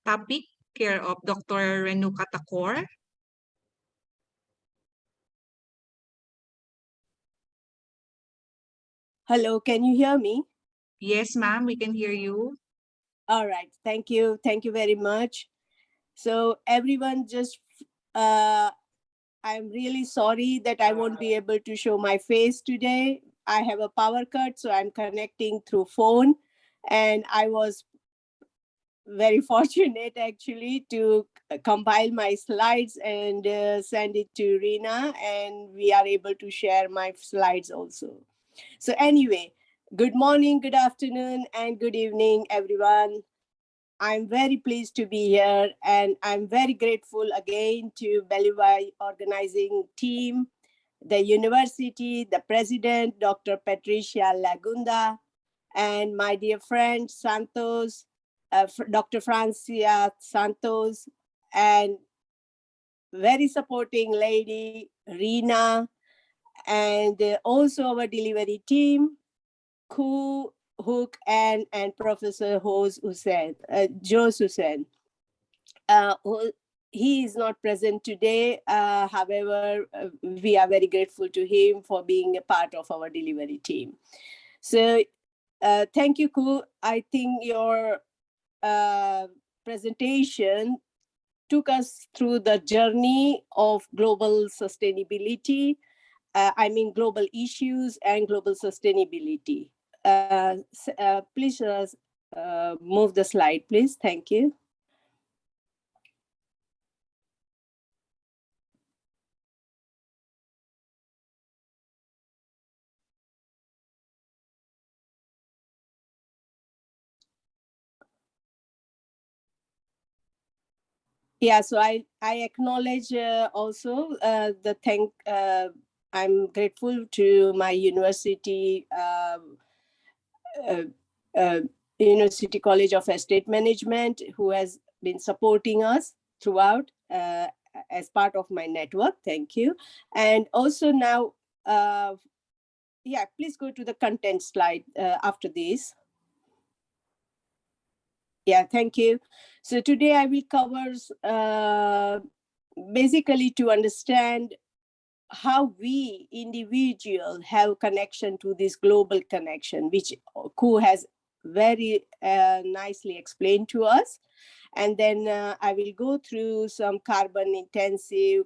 topic care of Dr. Renuka Thakore. Hello, can you hear me? Yes, ma'am, we can hear you. All right, thank you. Thank you very much. So everyone, just I'm really sorry that I won't be able to show my face today. I have a power cut, so I'm connecting through phone, and I was very fortunate actually to compile my slides and send it to Rina, and we are able to share my slides also. So anyway, good morning, good afternoon, and good evening, everyone. I'm very pleased to be here, and I'm very grateful again to Baliuag organizing team, the university, the president, Dr. Patricia Lagunda, and my dear friend Santos, Dr. Francia Santos, and very supporting lady Rina, and also our delivery team, Khoo, Hock, and Professor Joe Hussain. He is not present today. However, we are very grateful to him for being a part of our delivery team. So thank you, Khoo. I think your presentation took us through the journey of global sustainability global issues and global sustainability. Please move the slide, please. Thank you. Yeah, so I acknowledge also I'm grateful to my university, University College of Estate Management, who has been supporting us throughout as part of my network. Thank you. And also now, yeah, please go to the content slide after this. Yeah, thank you. So today I will cover basically to understand how we individuals have connection to this global connection, which Khoo has very nicely explained to us. And then I will go through some carbon intensive,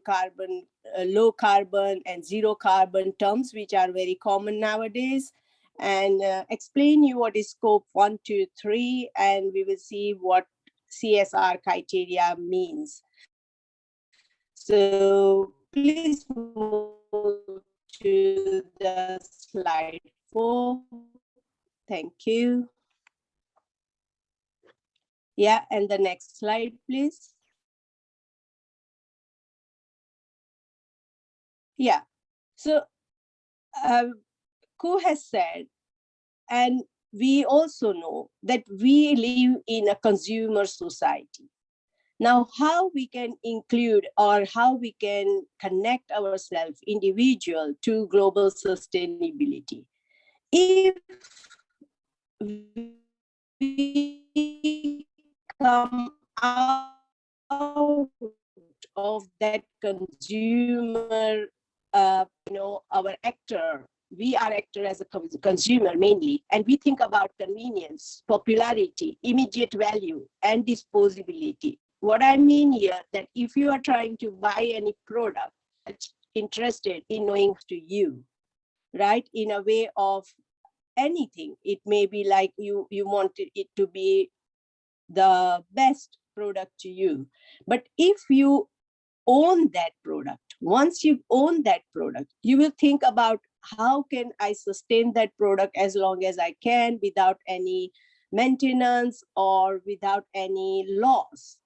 low carbon and zero carbon terms, which are very common nowadays, and explain you what is scope 1, 2, 3, and we will see what CSR criteria means. So please move to the slide 4. Thank you. Yeah, and the next slide, please. Yeah, so Khoo has said, and we also know that we live in a consumer society. Now, how we can include or how we can connect ourselves individual to global sustainability? If we come out of that consumer, our actor, we are actor as a consumer mainly, and we think about convenience, popularity, immediate value, and disposability. What I mean here, that if you are trying to buy any product, it's interested in knowing to you, right? In a way of anything, it may be like you wanted it to be the best product to you. But if you own that product, once you own that product, you will think about how can I sustain that product as long as I can without any maintenance or without any loss.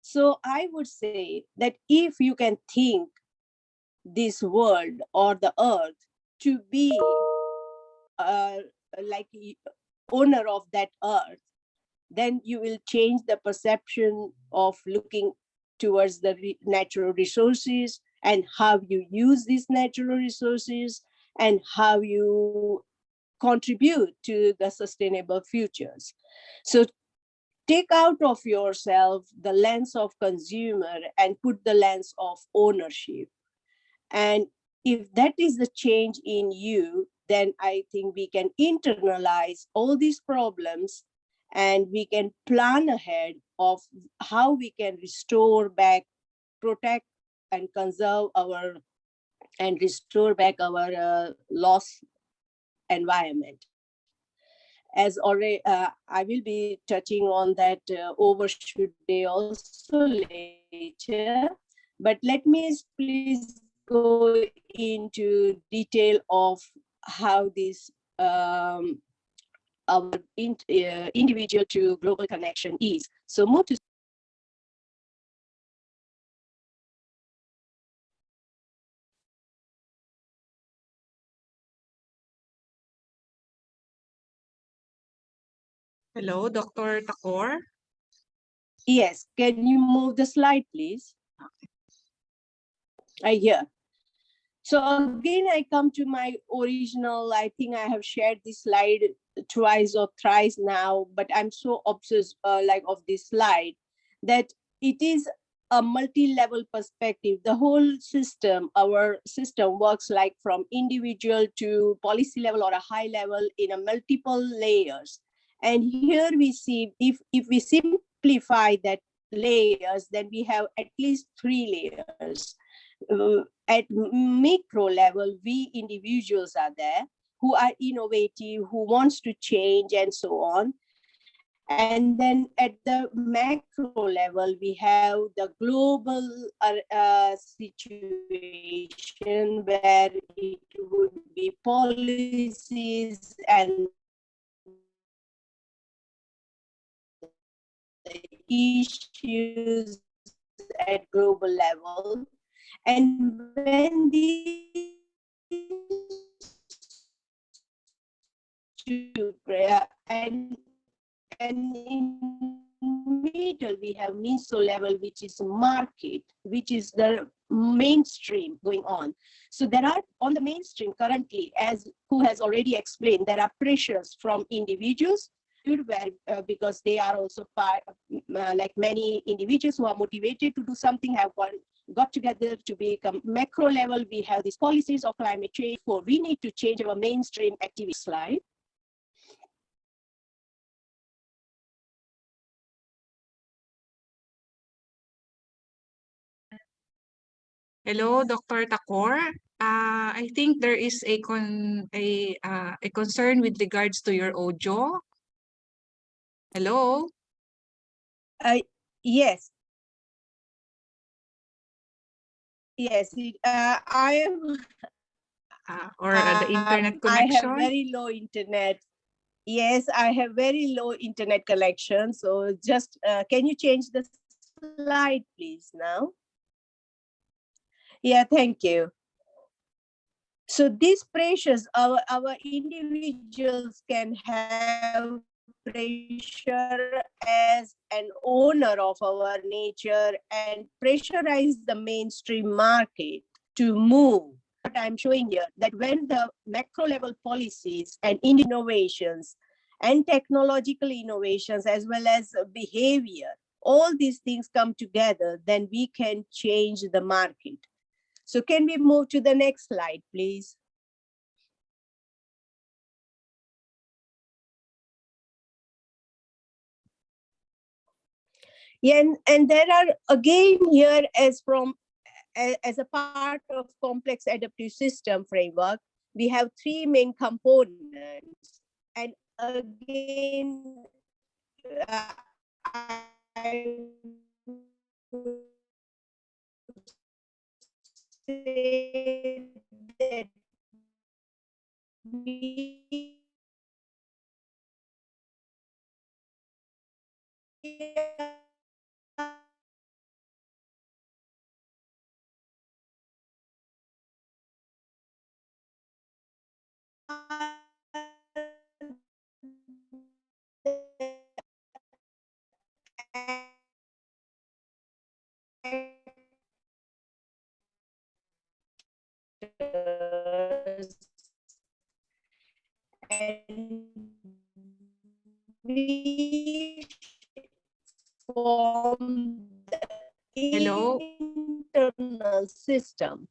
So I would say that if you can think this world or the earth to be like owner of that earth, then you will change the perception of looking towards the natural resources and how you use these natural resources and how you contribute to the sustainable futures. So take out of yourself the lens of consumer and put the lens of ownership. And if that is the change in you, then I think we can internalize all these problems and we can plan ahead of how we can restore back, protect and conserve our, and restore back our lost environment. As already, I will be touching on that overshoot day also later, but let me please go into detail of how this our individual to global connection is. So move to Hello, Dr. Thakore. Yes, can you move the slide, please? Yeah. So again, I come to my original, I think I have shared this slide twice or thrice now, but I'm so obsessed of this slide that it is a multi-level perspective. The whole system, our system works like from individual to policy level or a high level in a multiple layers. And here we see, if we simplify that layers, then we have at least 3 layers. at micro level, we individuals are there who are innovative, who wants to change and so on. And then at the macro level, we have the global situation where it would be policies and issues at global level. And when these two, and in middle we have meso level, which is market, which is the mainstream going on. So there are on the mainstream currently, as Khoo has already explained, there are pressures from individuals where because they are also part like many individuals who are motivated to do something have got together to become macro level. We have these policies of climate change, for we need to change our mainstream activity. Slide. Hello, Dr. Thakore. I think there is a concern with regards to your audio. Hello. Yes. Yes, I am. Or the internet connection. I have very low internet. Yes, I have very low internet connection. So just can you change the slide, please, now? Yeah, thank you. So these pressures, our individuals can have pressure as an owner of our nature and pressurize the mainstream market to move. What I'm showing here, that when the macro level policies and innovations and technological innovations as well as behavior, all these things come together, then we can change the market. So can we move to the next slide, please? Yeah, and there are again here as a part of complex adaptive system framework, we have three main components. And again, I would say that we and we form the Hello? internal system.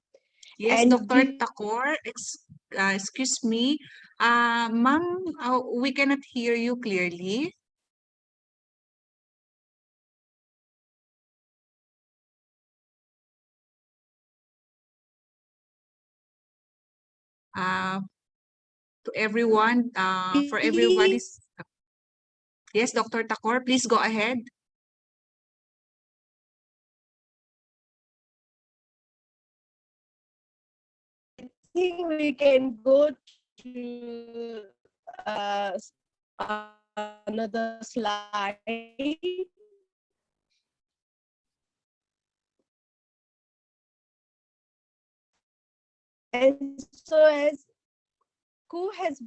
Yes, And Dr. Thakore, excuse me. Ma'am, we cannot hear you clearly. To everyone, for everybody's. Yes, Dr. Thakore, please go ahead. I think we can go to another slide. And so as Khoo has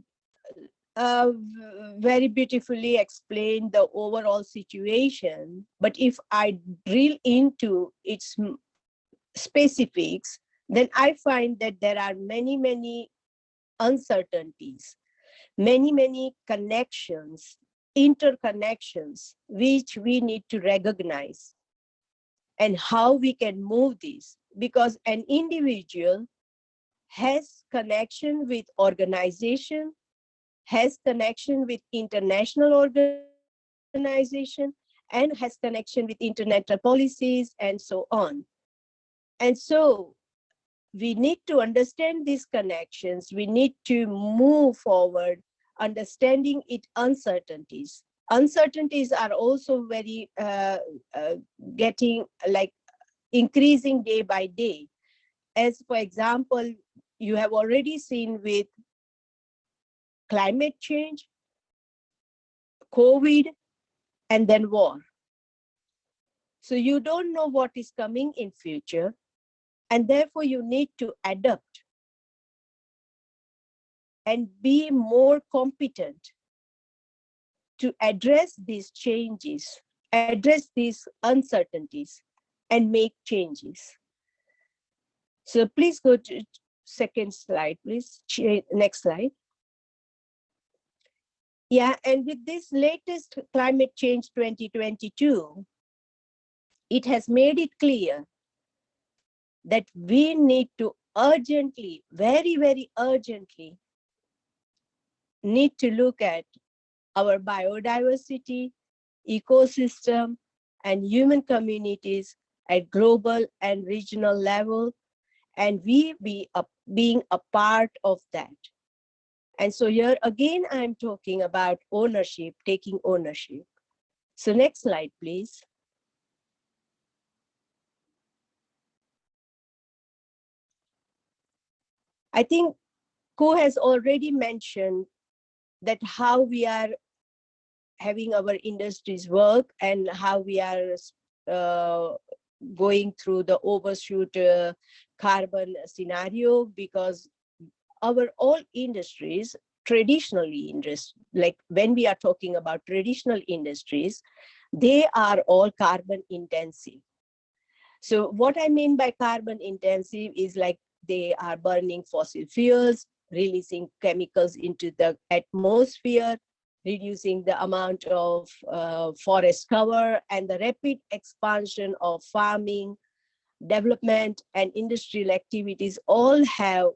very beautifully explained the overall situation, but if I drill into its specifics, then I find that there are many uncertainties, many connections, interconnections, which we need to recognize, and how we can move this, because an individual has connection with organization, has connection with international organization, and has connection with international policies and so on. And so we need to understand these connections. We need to move forward, understanding its uncertainties. Uncertainties are also very getting like increasing day by day. As for example, you have already seen with climate change, COVID, and then war. So you don't know what is coming in future, and therefore you need to adapt and be more competent to address these changes, address these uncertainties, and make changes. So please go to second slide, please. Next slide. Yeah, and with this latest climate change 2022, it has made it clear that we need to urgently, very, very urgently, need to look at our biodiversity, ecosystem, and human communities at global and regional level, and we being a part of that. And so here again, I'm talking about ownership, taking ownership. So next slide, please. I think Khoo has already mentioned that how we are having our industries work and how we are going through the overshoot carbon scenario, because our all industries, traditionally, like when we are talking about traditional industries, they are all carbon intensive. So what I mean by carbon intensive is like they are burning fossil fuels, releasing chemicals into the atmosphere, reducing the amount of forest cover, and the rapid expansion of farming, development, and industrial activities all have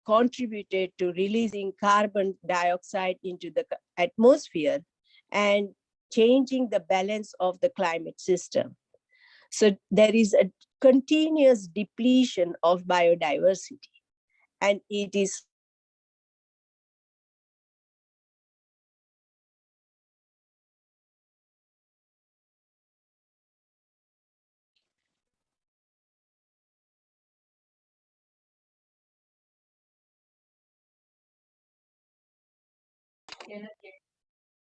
contributed to releasing carbon dioxide into the atmosphere and changing the balance of the climate system. So there is a continuous depletion of biodiversity, and it is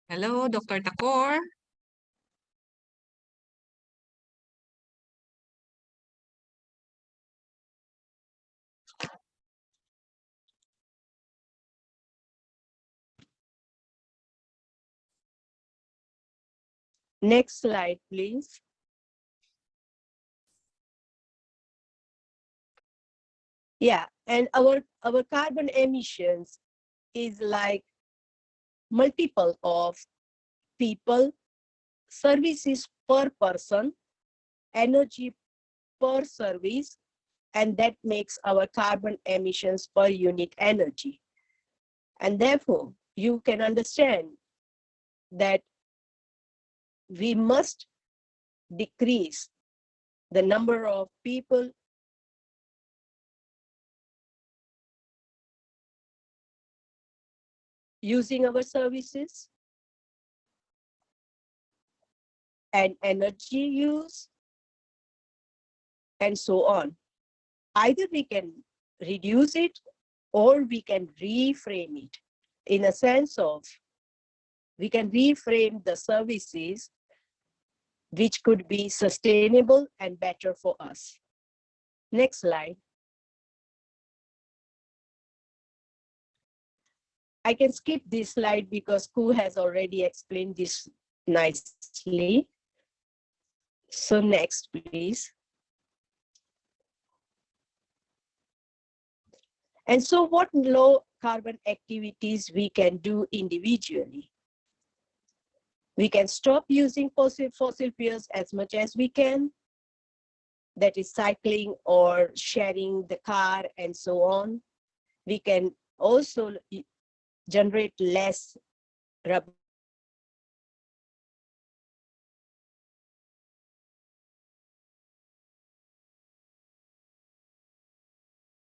Hello, Dr. Thakore. Next slide, please. Yeah, and our carbon emissions is like multiple of people, services per person, energy per service, and that makes our carbon emissions per unit energy. And therefore, you can understand that we must decrease the number of people using our services and energy use and so on. Either we can reduce it or we can reframe it in a sense of we can reframe the services which could be sustainable and better for us. Next slide. I can skip this slide because Khoo has already explained this nicely. So next, please. And so what low carbon activities we can do individually? We can stop using fossil fuels as much as we can. That is cycling or sharing the car and so on. We can also generate less rubber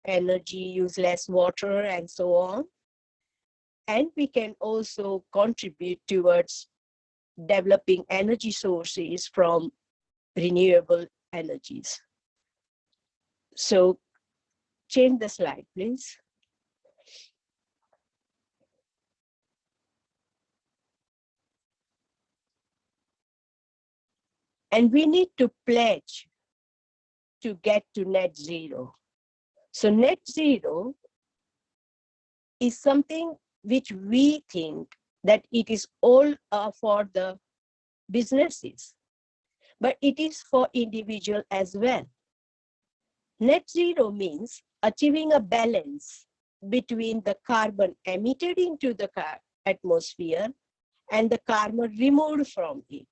energy, use less water, and so on. And we can also contribute towards developing energy sources from renewable energies. So change the slide, please. And we need to pledge to get to net zero. So net zero is something which we think that it is all for the businesses, but it is for individual as well. Net zero means achieving a balance between the carbon emitted into the atmosphere and the carbon removed from it.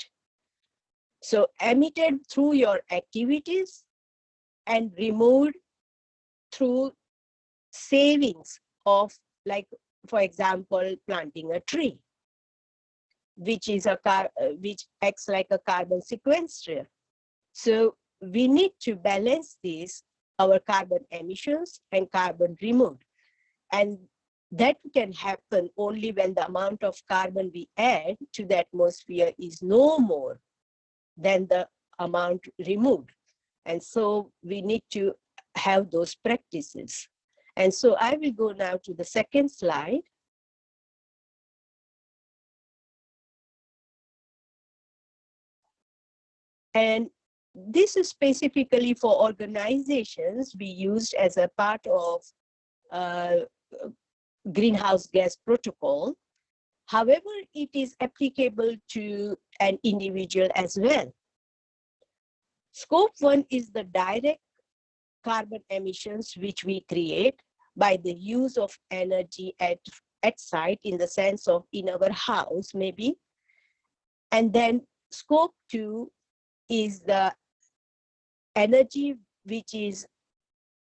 So emitted through your activities and removed through savings of, like, for example, planting a tree, which acts like a carbon sequester. So we need to balance this, our carbon emissions and carbon removed. And that can happen only when the amount of carbon we add to the atmosphere is no more than the amount removed. And so we need to have those practices. And so I will go now to the second slide. And this is specifically for organizations we used as a part of greenhouse gas protocol. However, it is applicable to an individual as well. Scope 1 is the direct carbon emissions which we create by the use of energy at site, in the sense of in our house maybe. And then scope 2 is the energy which is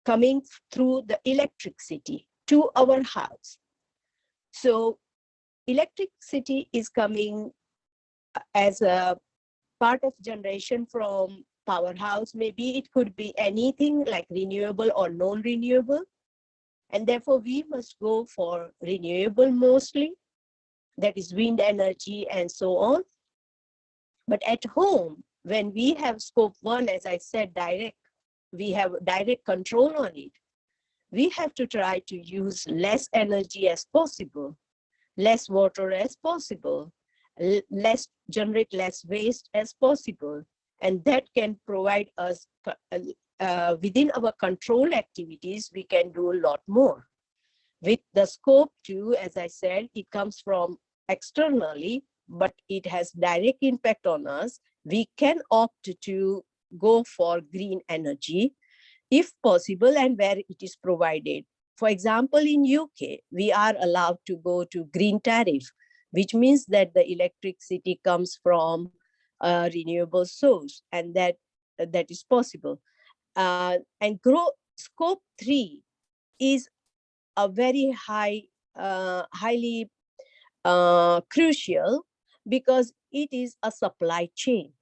coming through the electricity to our house. So electricity is coming as a part of generation from powerhouse. Maybe it could be anything like renewable or non-renewable. And therefore we must go for renewable mostly, that is wind energy and so on. But at home, when we have scope 1, as I said, direct, we have direct control on it. We have to try to use less energy as possible, less water as possible, generate less waste as possible. And that can provide us, within our control activities, we can do a lot more. With the scope 2, as I said, it comes from externally, but it has direct impact on us. We can opt to go for green energy if possible and where it is provided. For example, in UK, we are allowed to go to green tariff, which means that the electricity comes from a renewable source, and that is possible. And scope 3 is a very highly crucial, because it is a supply chain.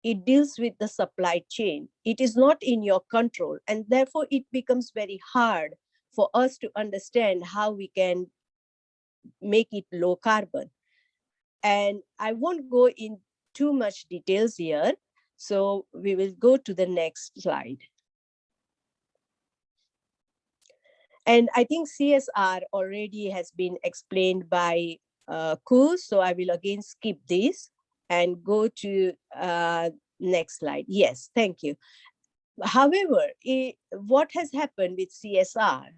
It deals with the supply chain. It is not in your control, and therefore it becomes very hard for us to understand how we can make it low carbon. And I won't go in too much details here, so we will go to the next slide. And I think CSR already has been explained by Khoo, so I will again skip this and go to next slide. Yes, thank you. However, what has happened with CSR,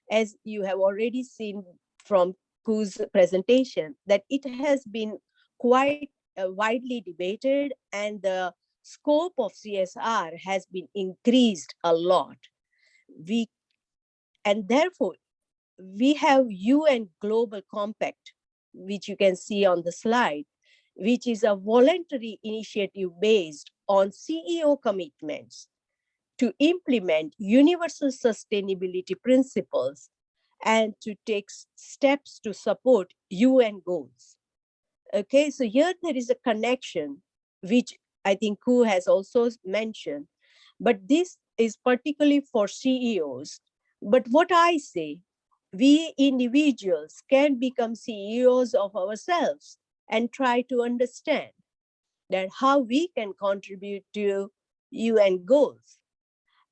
as you have already seen from Khoo's presentation, that it has been quite widely debated, and the scope of CSR has been increased a lot. And therefore, we have UN Global Compact, which you can see on the slide, which is a voluntary initiative based on CEO commitments to implement universal sustainability principles and to take steps to support UN goals. Okay, so here there is a connection, which I think Khoo has also mentioned, but this is particularly for CEOs, But what I say, we individuals can become CEOs of ourselves and try to understand that how we can contribute to UN goals.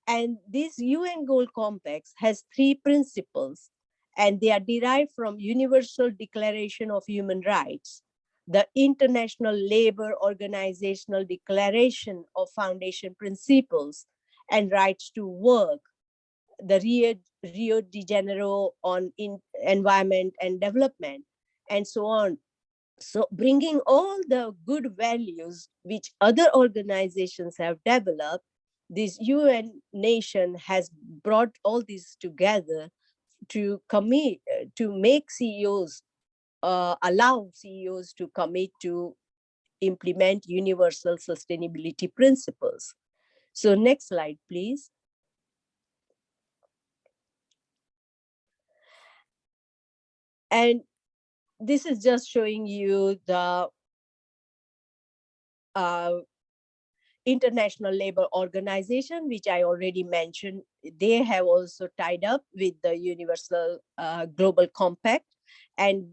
And this UN goal complex has 3 principles, and they are derived from Universal Declaration of Human Rights, the International Labor Organizational Declaration of Foundation Principles and Rights to Work, the Rio de Janeiro on Environment and Development, and so on. So bringing all the good values which other organizations have developed, this UN nation has brought all these together to commit, to make CEOs, allow CEOs to commit to implement universal sustainability principles. So next slide, please. And this is just showing you the International Labour Organization, which I already mentioned. They have also tied up with the Universal Global Compact, and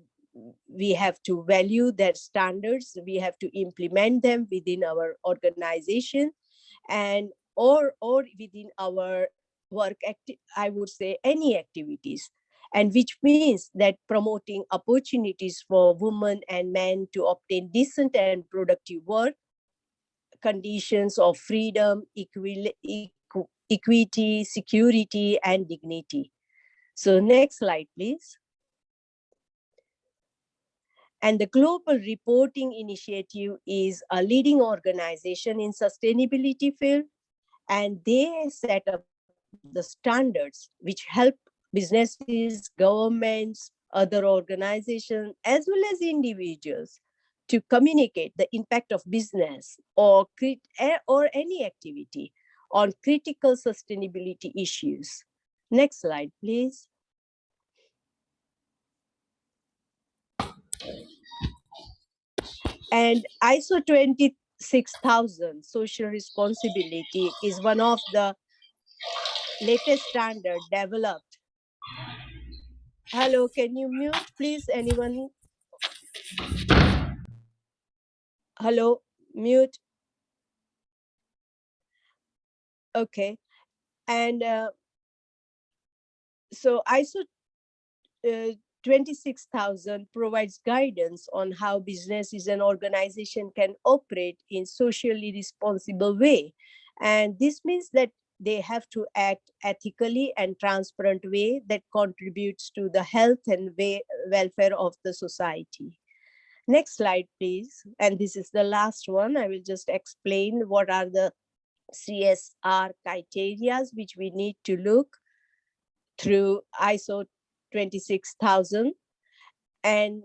we have to value their standards. We have to implement them within our organization, and or within our work, I would say any activities, and which means that promoting opportunities for women and men to obtain decent and productive work, conditions of freedom, equity, security, and dignity. So next slide, please. And the Global Reporting Initiative is a leading organization in sustainability field, and they set up the standards which help businesses, governments, other organizations, as well as individuals to communicate the impact of business or any activity on critical sustainability issues. Next slide, please. And ISO 26000 social responsibility is one of the latest standard developed. Hello, can you mute, please? Anyone? Hello, mute. Okay. And so ISO 26,000 provides guidance on how businesses and organization can operate in socially responsible way. And this means that they have to act ethically and transparent way that contributes to the health and welfare of the society. Next slide, please. And this is the last one. I will just explain what are the CSR criteria which we need to look through ISO 26,000. And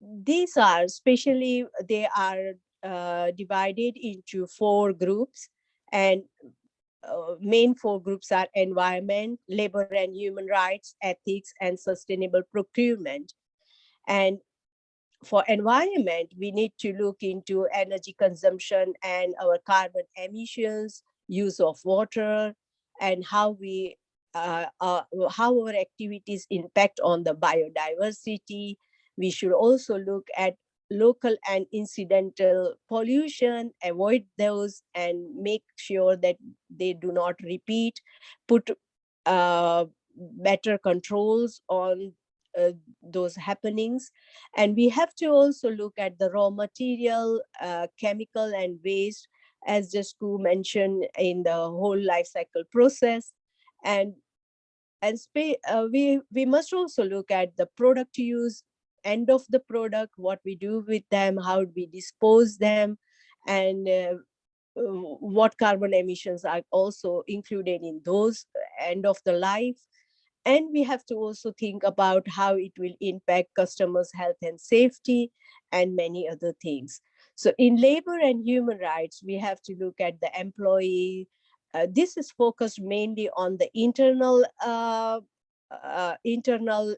these are especially, they are divided into 4 groups, and main 4 groups are environment, labor and human rights, ethics, and sustainable procurement. And for environment, we need to look into energy consumption and our carbon emissions, use of water, and how we how our activities impact on the biodiversity. We should also look at local and incidental pollution, avoid those, and make sure that they do not repeat, put better controls on those happenings. And we have to also look at the raw material, chemical and waste, as just Khoo mentioned, in the whole life cycle process. And we must also look at the product use, end of the product, what we do with them, how we dispose them, and what carbon emissions are also included in those end of the life. And we have to also think about how it will impact customers' health and safety and many other things. So in labor and human rights, we have to look at the employee. This is focused mainly on the internal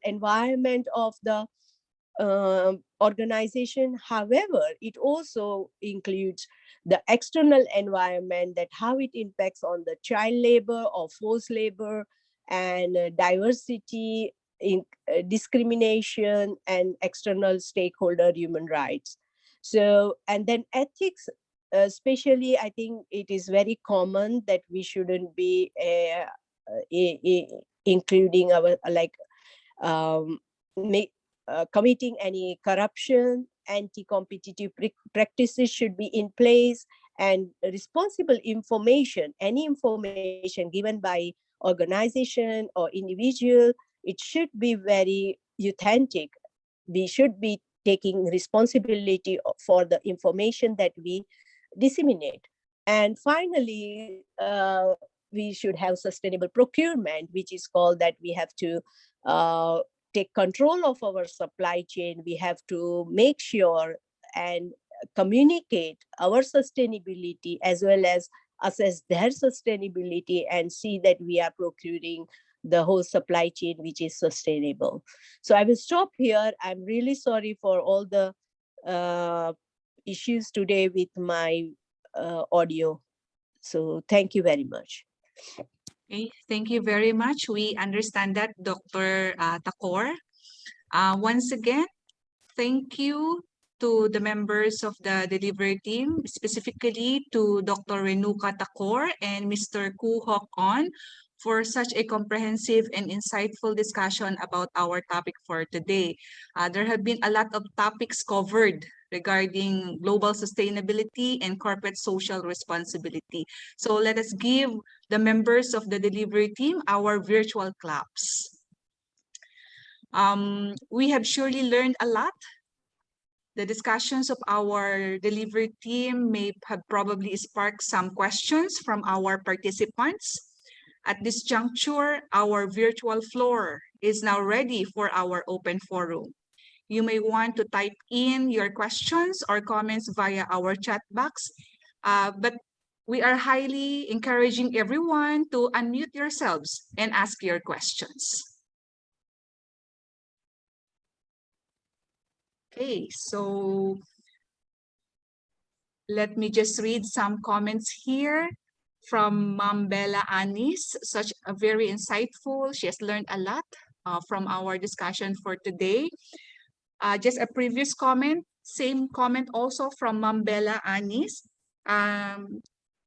environment of the organization. However, it also includes the external environment, that how it impacts on the child labor or forced labor, and diversity, discrimination, and external stakeholder human rights. So, and then ethics, especially, I think it is very common that we shouldn't be including our committing any corruption. Anti-competitive practices should be in place, and responsible information, any information given by organization or individual, it should be very authentic. We should be taking responsibility for the information that we disseminate. And finally, we should have sustainable procurement, which is called that we have to take control of our supply chain. We have to make sure and communicate our sustainability as well as assess their sustainability and see that we are procuring the whole supply chain which is sustainable. So I will stop here. I'm really sorry for all the issues today with my audio. So thank you very much. Okay, thank you very much. We understand that, Dr. Thakore. Once again, thank you to the members of the delivery team, specifically to Dr. Renuka Thakore and Mr. Khoo Hock for such a comprehensive and insightful discussion about our topic for today. There have been a lot of topics covered regarding global sustainability and corporate social responsibility. So let us give the members of the delivery team our virtual claps. We have surely learned a lot. The discussions of our delivery team may have probably sparked some questions from our participants. At this juncture, our virtual floor is now ready for our open forum. You may want to type in your questions or comments via our chat box, but we are highly encouraging everyone to unmute yourselves and ask your questions. Okay, so let me just read some comments here from Ma'am Bella Anis, such a very insightful. She has learned a lot from our discussion for today. Just a previous comment, same comment also from Ma'am Bella Anis.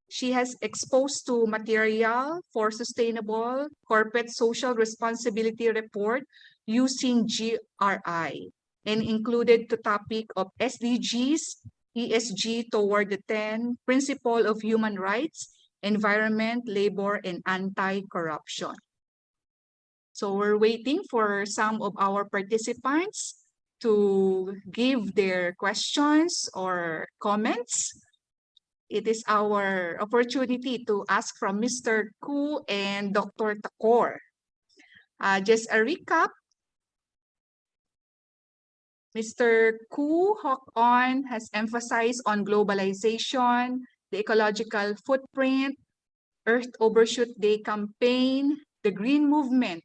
She has exposed to material for sustainable corporate social responsibility report using GRI and included the topic of SDGs, ESG toward the 10 principle of human rights, environment, labor, and anti-corruption. So we're waiting for some of our participants to give their questions or comments. It is our opportunity to ask from Mr. Khoo and Dr. Thakore. Just a recap. Mr. Khoo Hock has emphasized on globalization, the ecological footprint, Earth Overshoot Day campaign, the green movement,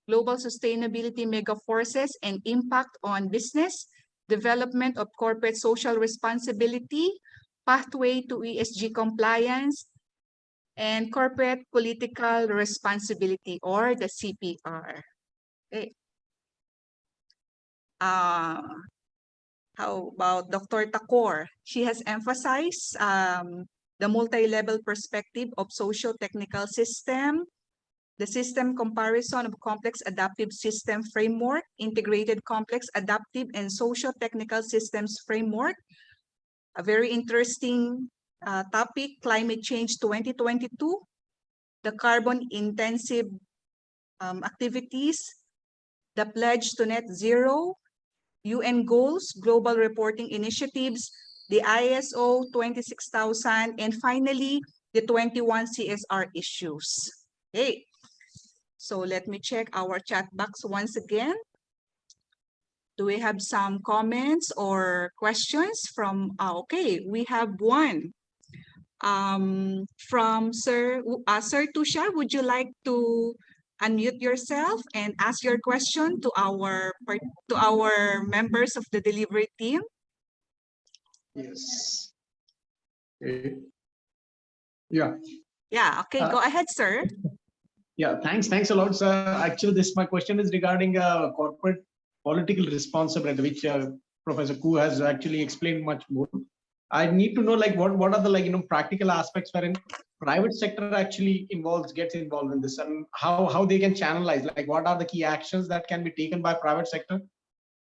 global sustainability megaforces and impact on business, development of corporate social responsibility, pathway to ESG compliance, and corporate political responsibility, or the CPR. Okay. How about Dr. Thakore? She has emphasized the multi-level perspective of socio-technical system, the system comparison of complex adaptive system framework, integrated complex adaptive and socio-technical systems framework. A very interesting topic, climate change 2022, the carbon intensive activities, the pledge to net zero, UN goals, global reporting initiatives, the ISO 26000, and finally, the 21 CSR issues. Okay, so let me check our chat box once again. Do we have some comments or questions from, okay, we have one from Sir Tusha. Would you like to unmute yourself and ask your question to our members of the delivery team? Yes. Okay. Yeah. Yeah. Okay. Go ahead, sir. Yeah, thanks a lot, sir. Actually, my question is regarding corporate political responsibility, which Professor Khoo has actually explained much more. I need to know what are the practical aspects wherein private sector actually gets involved in this, and how they can channelize, what are the key actions that can be taken by private sector,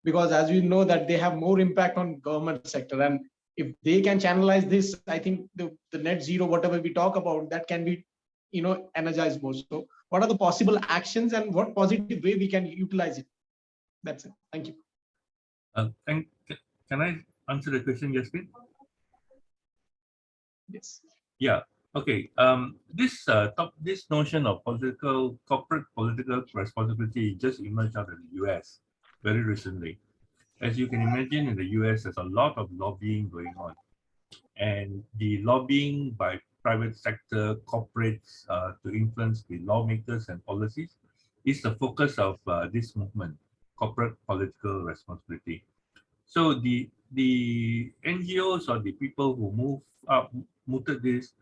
because as we know that they have more impact on government sector, and if they can channelize this, I think the net zero whatever we talk about, that can be energized more. So what are the possible actions and what positive way we can utilize it? That's it. Thank you. Can I answer the question, Jasmine? Yes. Yeah. Okay. This notion of corporate political responsibility just emerged out of the U.S. very recently. As you can imagine, in the U.S., there's a lot of lobbying going on, and the lobbying by private sector corporates to influence the lawmakers and policies is the focus of this movement, corporate political responsibility. So the NGOs or the people who mooted this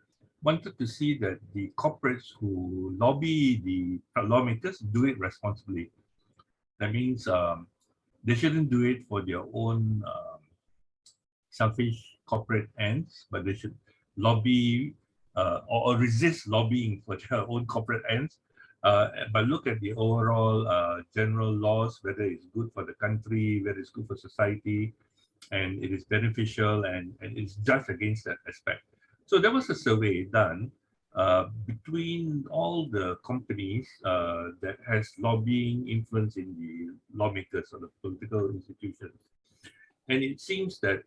wanted to see that the corporates who lobby the lawmakers do it responsibly. That means they shouldn't do it for their own selfish corporate ends, but they should lobby or resist lobbying for their own corporate ends. But look at the overall general laws, whether it's good for the country, whether it's good for society, and it is beneficial, and it's just against that aspect. So there was a survey done between all the companies that has lobbying influence in the lawmakers or the political institutions. And it seems that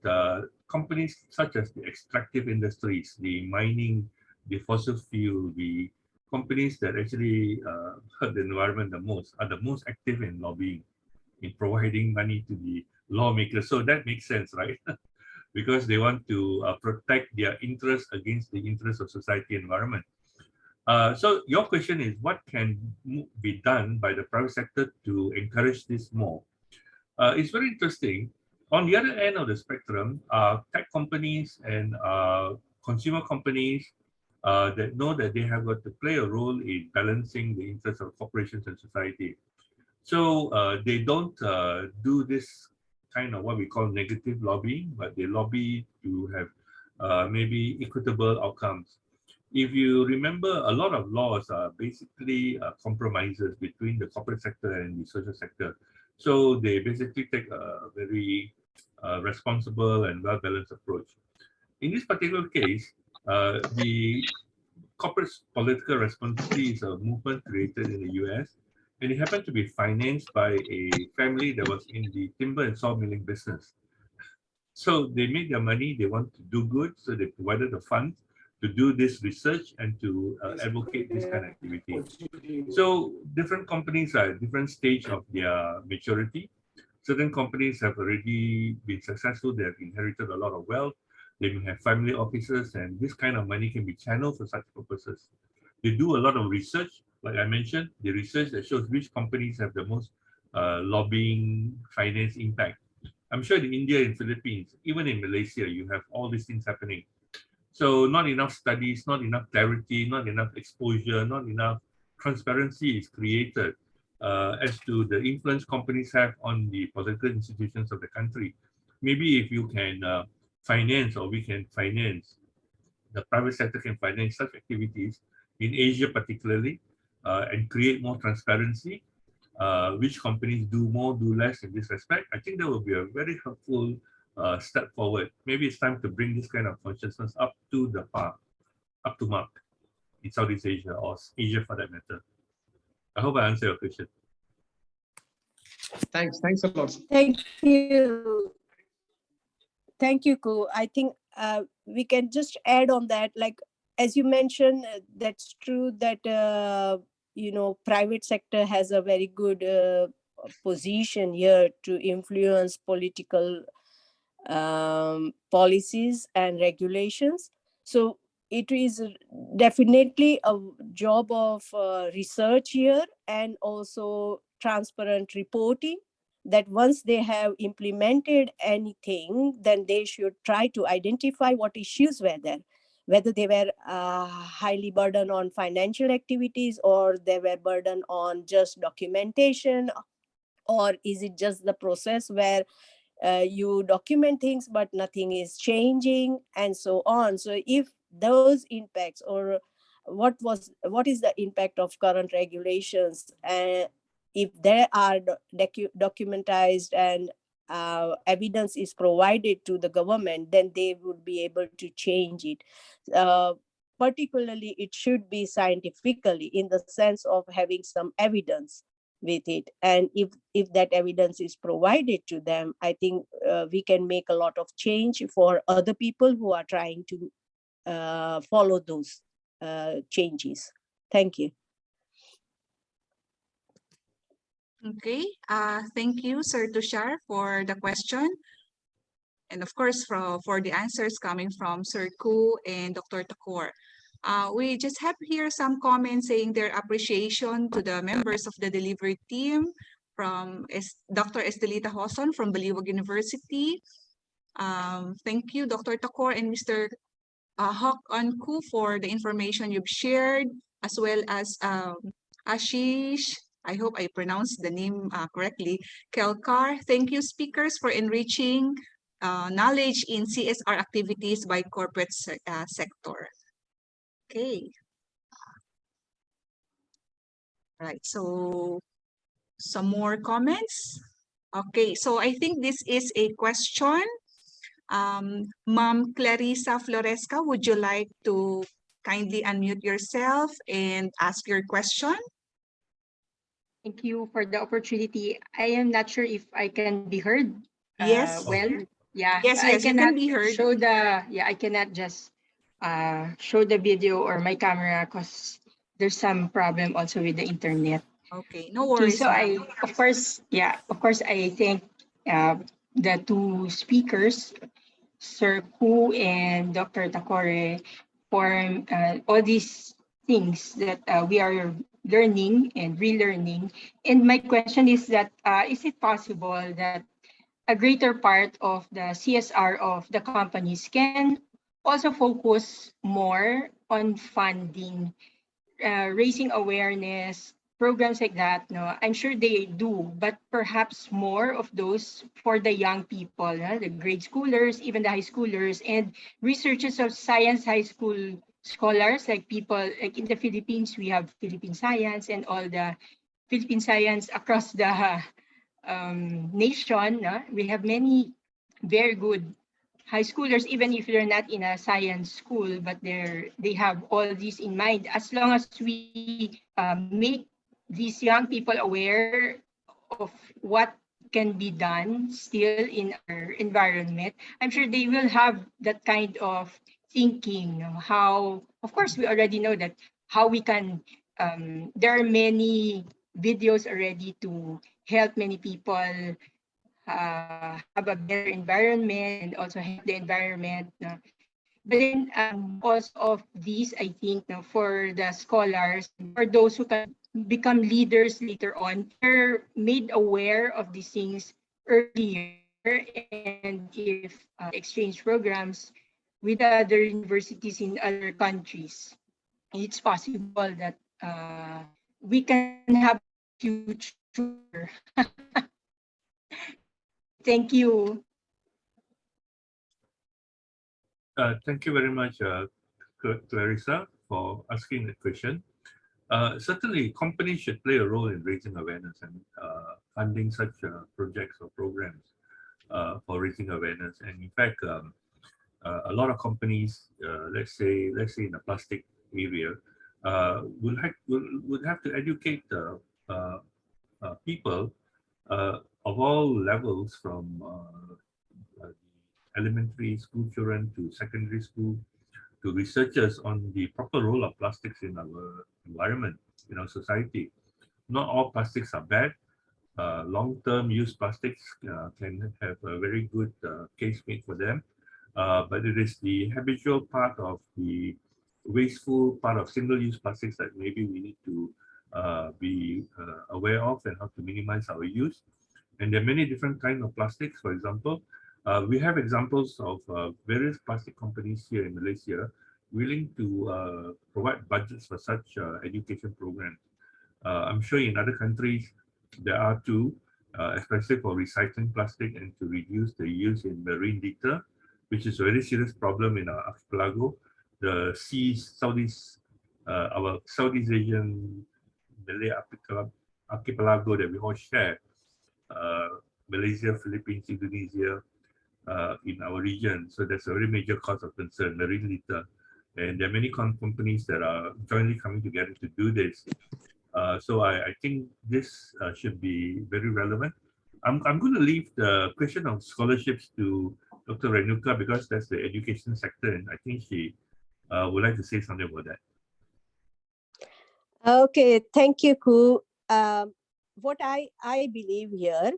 companies such as the extractive industries, the mining, the fossil fuel, the companies that actually hurt the environment the most are the most active in lobbying, in providing money to the lawmakers. So that makes sense, right? Because they want to protect their interests against the interests of society and environment. So your question is, what can be done by the private sector to encourage this more? It's very interesting. On the other end of the spectrum, tech companies and consumer companies that know that they have got to play a role in balancing the interests of corporations and society. So they don't do this kind of what we call negative lobbying, but they lobby to have maybe equitable outcomes. If you remember, a lot of laws are basically compromises between the corporate sector and the social sector. So they basically take a very responsible and well-balanced approach. In this particular case, the corporate political responsibility is a movement created in the US, and it happened to be financed by a family that was in the timber and sawmilling business. So they made their money, they want to do good, so they provided the funds to do this research and to advocate this kind of activity. So different companies are at different stage of their maturity. Certain companies have already been successful, they have inherited a lot of wealth, they may have family offices, and this kind of money can be channeled for such purposes. They do a lot of research, like I mentioned, the research that shows which companies have the most lobbying finance impact. I'm sure in India and Philippines, even in Malaysia, you have all these things happening. So not enough studies, not enough clarity, not enough exposure, not enough transparency is created as to the influence companies have on the political institutions of the country. Maybe if you can finance, or we can finance, the private sector can finance such activities in Asia particularly, and create more transparency, which companies do more, do less in this respect, I think that will be a very helpful step forward. Maybe it's time to bring this kind of consciousness up to mark in Southeast Asia, or Asia for that matter. I hope I answered your question. Thanks a lot. Thank you. Thank you, Khoo. I think we can just add on that, like, as you mentioned, that's true that, private sector has a very good position here to influence political policies and regulations. So it is definitely a job of research here, and also transparent reporting, that once they have implemented anything, then they should try to identify what issues were there. whether they were highly burdened on financial activities, or they were burdened on just documentation, or is it just the process where you document things but nothing is changing, and so on. So if those impacts, or what is the impact of current regulations, if they are documentized and evidence is provided to the government, then they would be able to change it. Particularly, it should be scientifically, in the sense of having some evidence with it. And if that evidence is provided to them, I think we can make a lot of change for other people who are trying to follow those changes. Thank you. Okay, thank you, Sir Tushar, for the question. And of course, for the answers coming from Sir Khoo and Dr. Thakore. We just have here some comments saying their appreciation to the members of the delivery team from Dr. Estelita Hoson from Baliuag University. Thank you, Dr. Thakore and Mr. Hock and Khoo, for the information you've shared, as well as Ashish, I hope I pronounced the name correctly, Kelkar. Thank you, speakers, for enriching knowledge in CSR activities by corporate sector. Okay. Right, so some more comments. Okay, so I think this is a question. Ma'am Clarissa Floresca, would you like to kindly unmute yourself and ask your question? Thank you for the opportunity. I am not sure if I can be heard. Yes. Well, yeah. Yes, I yes, you can be heard. show the, I cannot just show the video or my camera because there's some problem also with the internet. Okay, no worries. So of course, I thank the two speakers, Sir Khoo and Dr. Thakore, for all these things that we are learning and relearning. And my question is that, is it possible that a greater part of the CSR of the companies can also focus more on funding, raising awareness, programs like that? No, I'm sure they do, but perhaps more of those for the young people, the grade schoolers, even the high schoolers, and researchers of science high school scholars, like people like in the Philippines, we have Philippine Science and all the Philippine Science across the nation. We have many very good high schoolers, even if they're not in a science school, but they have all this in mind. As long as we make these young people aware of what can be done still in our environment, I'm sure they will have that kind of thinking. How, of course, we already know that how we can, there are many videos already to help many people have a better environment and also help the environment. But then also of these, I think, for the scholars, for those who can become leaders later on, they're made aware of these things earlier. And if exchange programs with other universities in other countries, it's possible that we can have a future. Thank you. Thank you very much, Clarissa, for asking the question. Certainly, companies should play a role in raising awareness and funding such projects or programs for raising awareness. And in fact, a lot of companies, let's say in the plastic area, would have to educate people of all levels, from elementary school children to secondary school to researchers, on the proper role of plastics in our environment, in our society. Not all plastics are bad. Long-term use plastics can have a very good case made for them, but it is the habitual part of the wasteful part of single-use plastics that maybe we need to be aware of, and how to minimize our use. And there are many different kinds of plastics. For example, we have examples of various plastic companies here in Malaysia willing to provide budgets for such education programs. I'm sure in other countries there are too, especially for recycling plastic and to reduce the use in marine litter, which is a very serious problem in our archipelago. The seas, our Southeast Asian Malay archipelago that we all share, Malaysia, Philippines, Indonesia, in our region. So that's a very major cause of concern, marine litter. And there are many companies that are jointly coming together to do this. So I think this should be very relevant. I'm going to leave the question of scholarships to Dr. Renuka because that's the education sector, and I think she would like to say something about that. Okay, thank you, Khoo. What I believe here,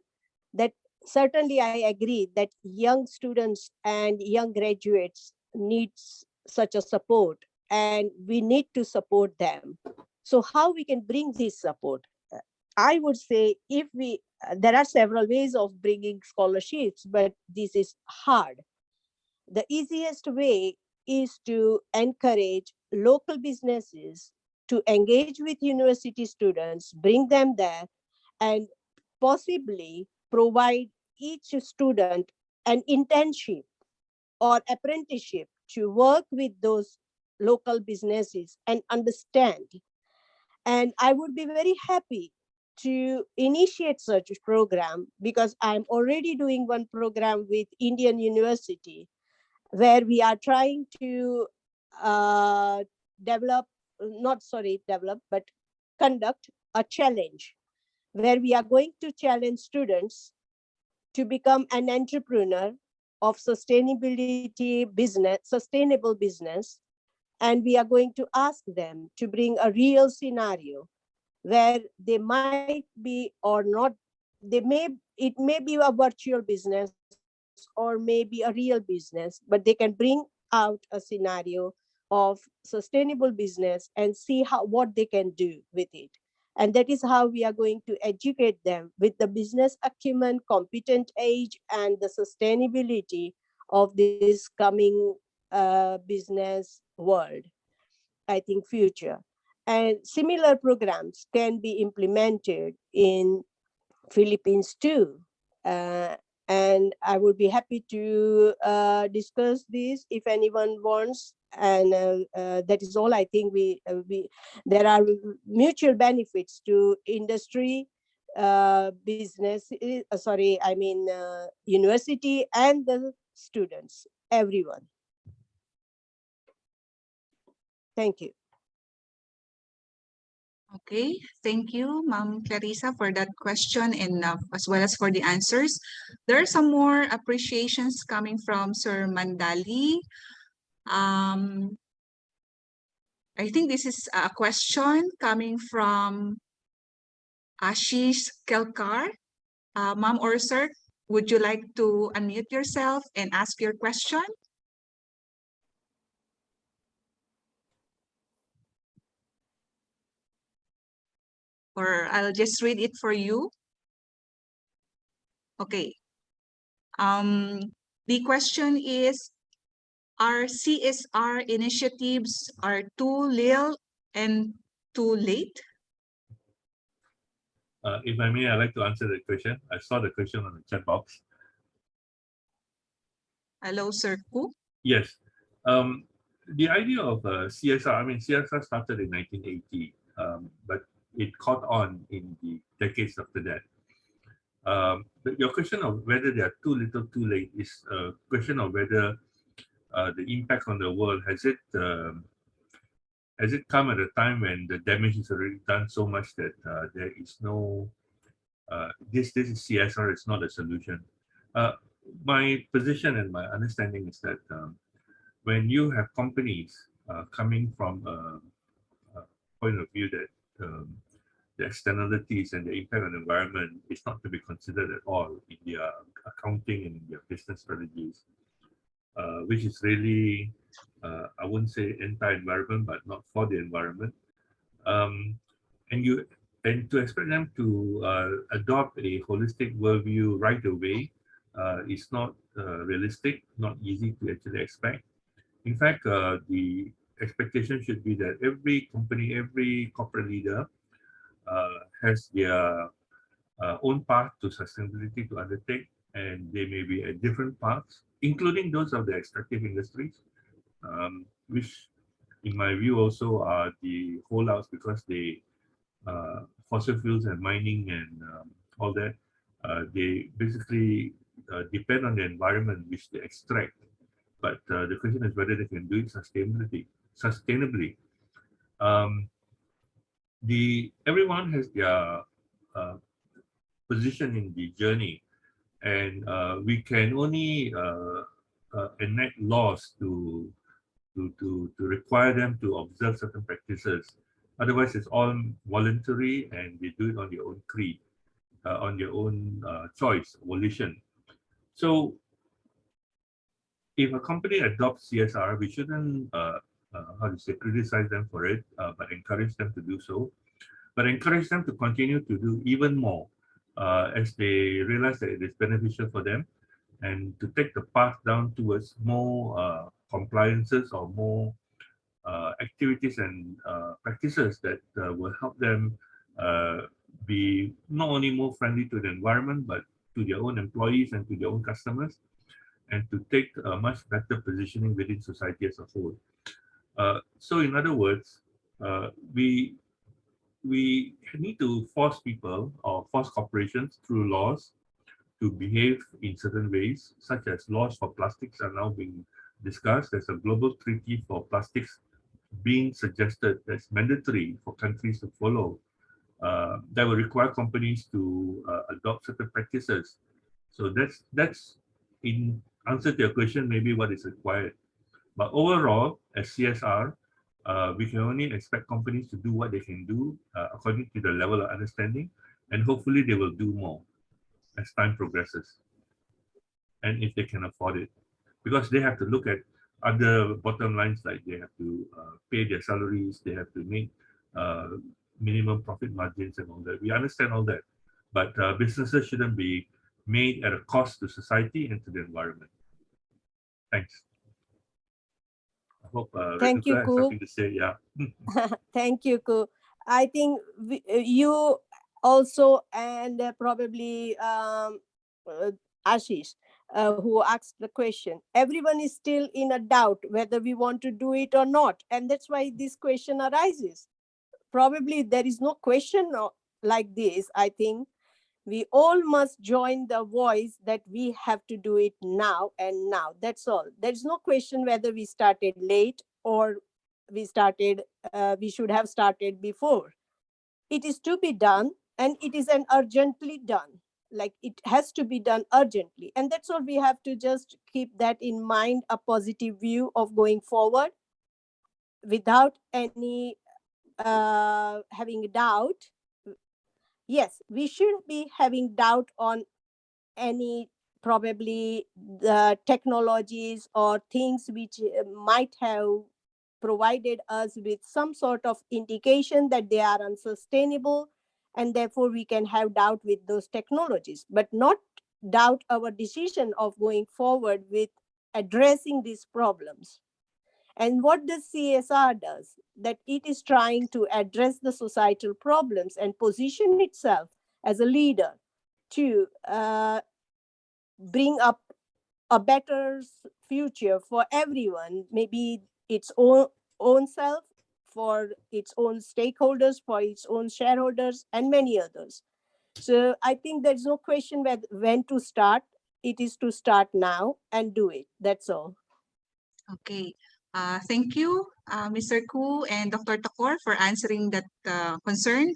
that certainly I agree that young students and young graduates needs such a support, and we need to support them. So how we can bring this support? I would say if we, there are several ways of bringing scholarships, but this is hard. The easiest way is to encourage local businesses to engage with university students, bring them there, and possibly provide each student an internship or apprenticeship to work with those local businesses and understand. And I would be very happy to initiate such a program because I'm already doing one program with Indian University where we are trying to conduct a challenge where we are going to challenge students to become an entrepreneur of sustainable business. And we are going to ask them to bring a real scenario where they might be or not, it may be a virtual business or maybe a real business, but they can bring out a scenario of sustainable business and see what they can do with it. And that is how we are going to educate them with the business acumen, competent age, and the sustainability of this coming business world, I think, future. And similar programs can be implemented in Philippines too. And I would be happy to discuss this if anyone wants. And that is all. I think there are mutual benefits to industry, business. University and the students, everyone. Thank you. Okay, thank you, Ma'am Clarissa, for that question and as well as for the answers. There are some more appreciations coming from Sir Mandali. I think this is a question coming from Ashish Kelkar. Ma'am or sir, would you like to unmute yourself and ask your question? Or I'll just read it for you. Okay. The question is, are CSR initiatives too little and too late? If I may, I'd like to answer that question. I saw the question on the chat box. Hello, Sir Khoo. Yes. The idea of CSR, I mean, CSR started in 1980, but it caught on in the decades after that. But your question of whether they are too little, too late is a question of whether the impact on the world has it come at a time when the damage is already done so much that there is no this is CSR, it's not a solution. My position and my understanding is that when you have companies coming from a point of view that the externalities and the impact on the environment is not to be considered at all in their accounting and in their business strategies, which is really, I wouldn't say anti-environment, but not for the environment. And to expect them to adopt a holistic worldview right away is not realistic, not easy to actually expect. In fact, the expectation should be that every company, every corporate leader has their own path to sustainability to undertake, and they may be at different paths, including those of the extractive industries, which in my view also are the holdouts because they fossil fuels and mining and all that, they basically depend on the environment which they extract. But the question is whether they can do it sustainably. Everyone has their position in the journey, and we can only enact laws to require them to observe certain practices. Otherwise, it's all voluntary, and they do it on their own creed, on their own choice, volition. So, if a company adopts CSR, we shouldn't, criticize them for it, but encourage them to do so. But encourage them to continue to do even more as they realize that it is beneficial for them, and to take the path down towards more compliances or more activities and practices that will help them be not only more friendly to the environment, but to their own employees and to their own customers, and to take a much better positioning within society as a whole. So in other words, we need to force people or force corporations through laws to behave in certain ways, such as laws for plastics are now being discussed. There's a global treaty for plastics being suggested that's mandatory for countries to follow. That will require companies to adopt certain practices. So that's in answer to your question, maybe what is required. But overall, as CSR, we can only expect companies to do what they can do according to the level of understanding, and hopefully they will do more as time progresses, and if they can afford it, because they have to look at other bottom lines, like they have to pay their salaries, they have to make minimum profit margins and all that. We understand all that, but businesses shouldn't be made at a cost to society and to the environment. Thanks. I hope Thank you, Renuka has Khoo. something to say. Yeah. Thank you, Khoo. I think you also, and probably Ashish, who asked the question, everyone is still in a doubt whether we want to do it or not. And that's why this question arises. Probably there is no question like this. I think we all must join the voice that we have to do it now and now. That's all. There's no question whether we started late or we should have started before. It is to be done, and it is an urgently done. Like, it has to be done urgently. And that's all. We have to just keep that in mind, a positive view of going forward without any having doubt. Yes, we shouldn't be having doubt on any probably the technologies or things which might have provided us with some sort of indication that they are unsustainable, and therefore we can have doubt with those technologies, but not doubt our decision of going forward with addressing these problems. And what the CSR does, that it is trying to address the societal problems and position itself as a leader to bring up a better future for everyone, maybe its own self, for its own stakeholders, for its own shareholders, and many others. So I think there's no question when to start. It is to start now and do it. That's all. Okay. Thank you, Mr. Khoo and Dr. Thakore, for answering that concern.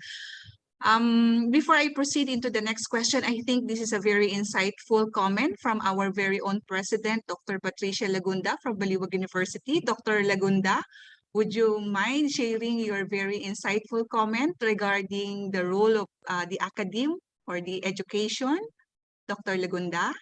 Before I proceed into the next question, I think this is a very insightful comment from our very own president, Dr. Patricia Lagunda from Baliuag University. Dr. Lagunda, would you mind sharing your very insightful comment regarding the role of the academe or the education? Dr. Lagunda?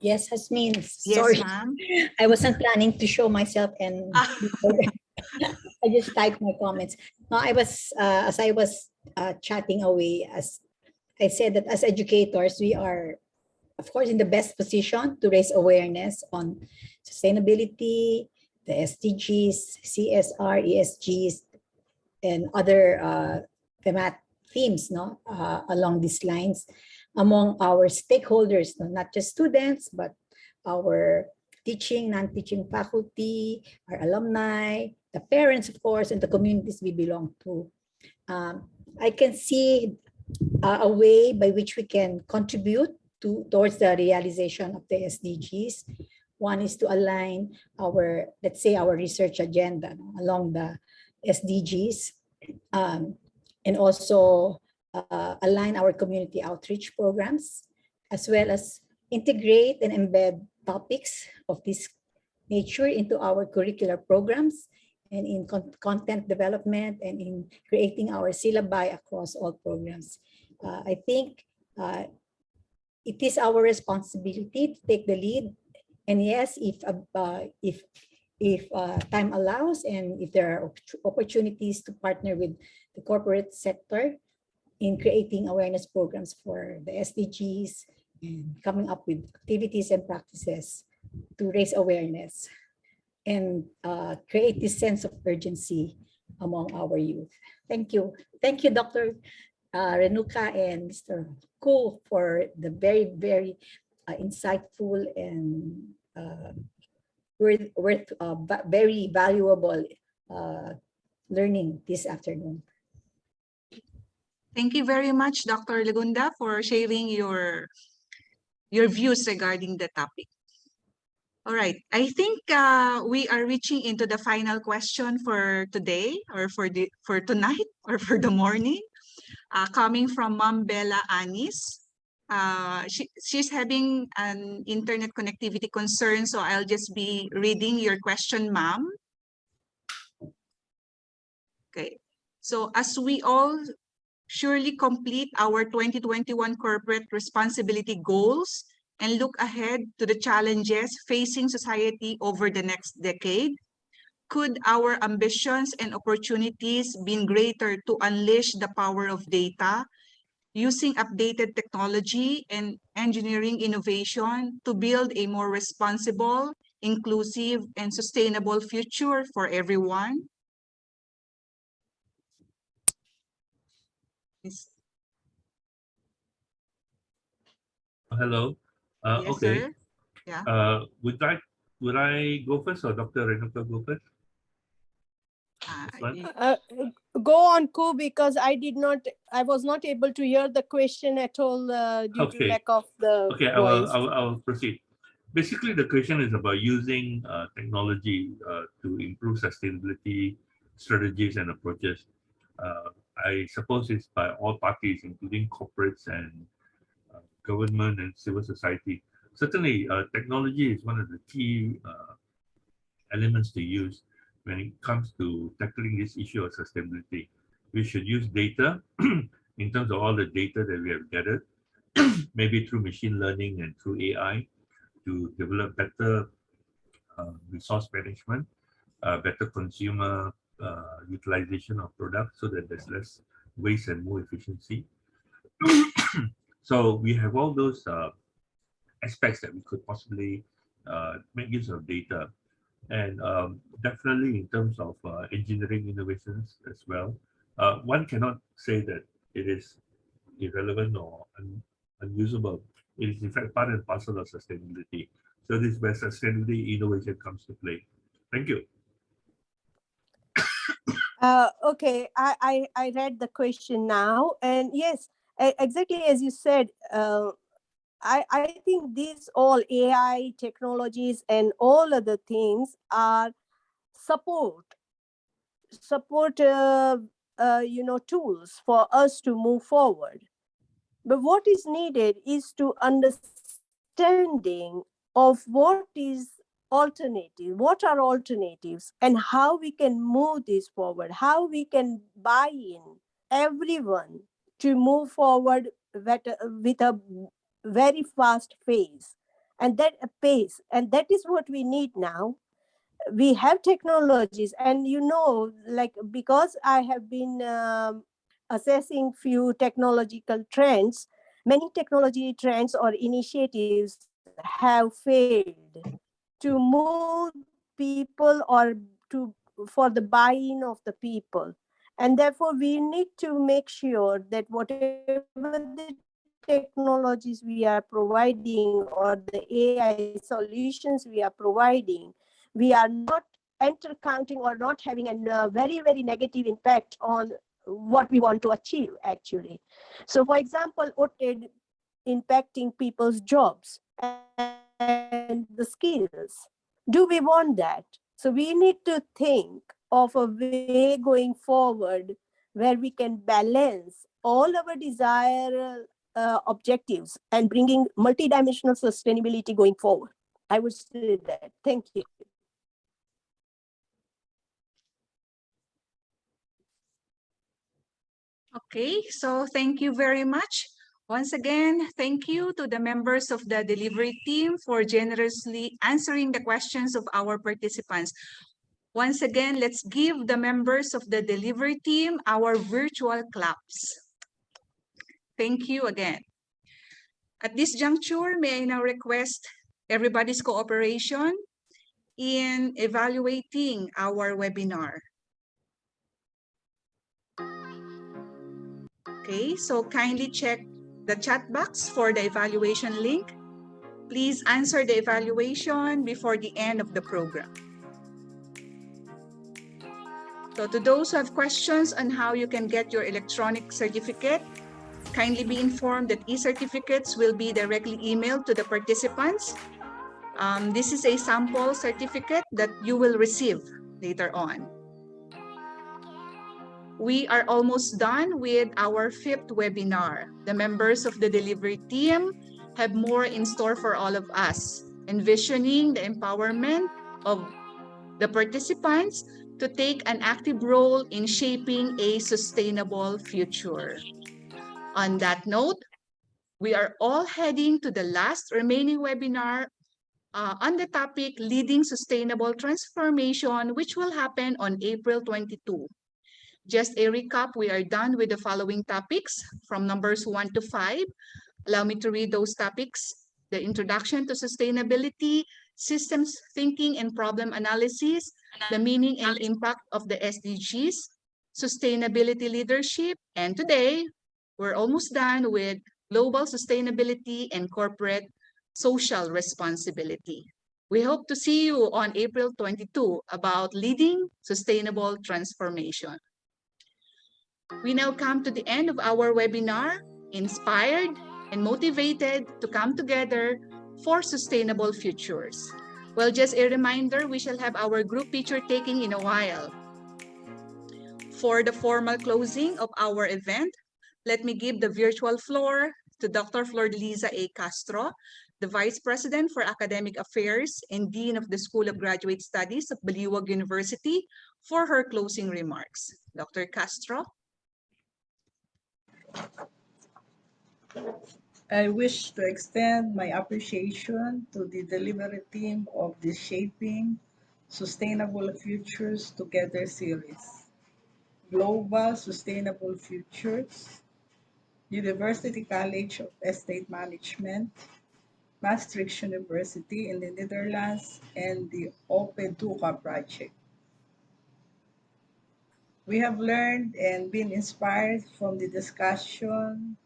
Yes, Hasmin. Yes, Sorry. ma'am. I wasn't planning to show myself, and I just typed my comments. No, I was, as I was chatting away, as I said, that as educators, we are of course, in the best position to raise awareness on sustainability, the SDGs, CSR, ESGs, and other themes, no, along these lines among our stakeholders, no, not just students, but our teaching, non-teaching faculty, our alumni, the parents, of course, and the communities we belong to. I can see a way by which we can contribute towards the realization of the SDGs. One is to align our, let's say, our research agenda, no, along the SDGs, and also align our community outreach programs, as well as integrate and embed topics of this nature into our curricular programs and in content development and in creating our syllabi across all programs. I think it is our responsibility to take the lead. And yes, if time allows and if there are opportunities to partner with the corporate sector in creating awareness programs for the SDGs and coming up with activities and practices to raise awareness and create this sense of urgency among our youth. Thank you. Thank you, Dr. Renuka and Mr. Khoo, for the very, very insightful and very valuable learning this afternoon. Thank you very much, Dr. Lagunda, for sharing your views regarding the topic. All right, I think we are reaching into the final question for today, or for tonight, or for the morning, coming from Ma'am Bella Anis. She's having an internet connectivity concern, so I'll just be reading your question, ma'am. Okay, so as we all surely complete our 2021 corporate responsibility goals and look ahead to the challenges facing society over the next decade, could our ambitions and opportunities be greater to unleash the power of data, using updated technology and engineering innovation to build a more responsible, inclusive, and sustainable future for everyone? Hello. Yes, Okay. sir. Yeah. Would I go first or Dr. Renuka go first? Go on, Khoo, because I was not able to hear the question at all due to lack of the voice. I will proceed. Basically, the question is about using technology to improve sustainability strategies and approaches. I suppose it's by all parties, including corporates and government and civil society. Certainly, technology is one of the key elements to use when it comes to tackling this issue of sustainability. We should use data in terms of all the data that we have gathered, maybe through machine learning and through AI, to develop better resource management, better consumer utilization of products so that there's less waste and more efficiency. So we have all those aspects that we could possibly make use of data. And definitely in terms of engineering innovations as well, one cannot say that it is irrelevant or unusable. It is in fact part and parcel of sustainability. So this is where sustainability innovation comes to play. Thank you. Okay, I read the question now, and yes, exactly as you said, I think these all AI technologies and all other things are support tools for us to move forward. But what is needed is to understanding of what are alternatives, and how we can move this forward, how we can buy in everyone to move forward with a very fast pace. And that is what we need now. We have technologies, and like, because I have been assessing few technological trends, Many technology trends or initiatives have failed to move people or to for the buy-in of the people. And therefore, we need to make sure that whatever the technologies we are providing or the AI solutions we are providing, we are not counting or not having a very, very negative impact on what we want to achieve, actually. So, for example, impacting people's jobs and the skills. Do we want that? So we need to think of a way going forward where we can balance all our desire objectives and bringing multidimensional sustainability going forward. I would say that. Thank you. Okay, so thank you very much. Once again, thank you to the members of the delivery team for generously answering the questions of our participants. Once again, let's give the members of the delivery team our virtual claps. Thank you again. At this juncture, may I now request everybody's cooperation in evaluating our webinar. Okay, so kindly check the chat box for the evaluation link. Please answer the evaluation before the end of the program. So to those who have questions on how you can get your electronic certificate, kindly be informed that e-certificates will be directly emailed to the participants. This is a sample certificate that you will receive later on. We are almost done with our 5th webinar. The members of the delivery team have more in store for all of us, envisioning the empowerment of the participants to take an active role in shaping a sustainable future. On that note, we are all heading to the last remaining webinar on the topic Leading Sustainable Transformation, which will happen on April 22. Just a recap, we are done with the following topics from numbers 1 to 5. Allow me to read those topics. The introduction to sustainability, systems thinking and problem analysis, the meaning and impact of the SDGs, sustainability leadership, and today, we're almost done with global sustainability and corporate social responsibility. We hope to see you on April 22 about leading sustainable transformation. We now come to the end of our webinar, inspired and motivated to come together for sustainable futures. Well, just a reminder, we shall have our group picture taking in a while. For the formal closing of our event, let me give the virtual floor to Dr. Flordeliza A. Castro, the Vice President for Academic Affairs and Dean of the School of Graduate Studies of Baliuag University, for her closing remarks. Dr. Castro. I wish to extend my appreciation to the delivery team of the Shaping Sustainable Futures Together series, Global Sustainable Futures, University College of Estate Management, Maastricht University in the Netherlands, and the Open-Duka project. We have learned and been inspired from the discussion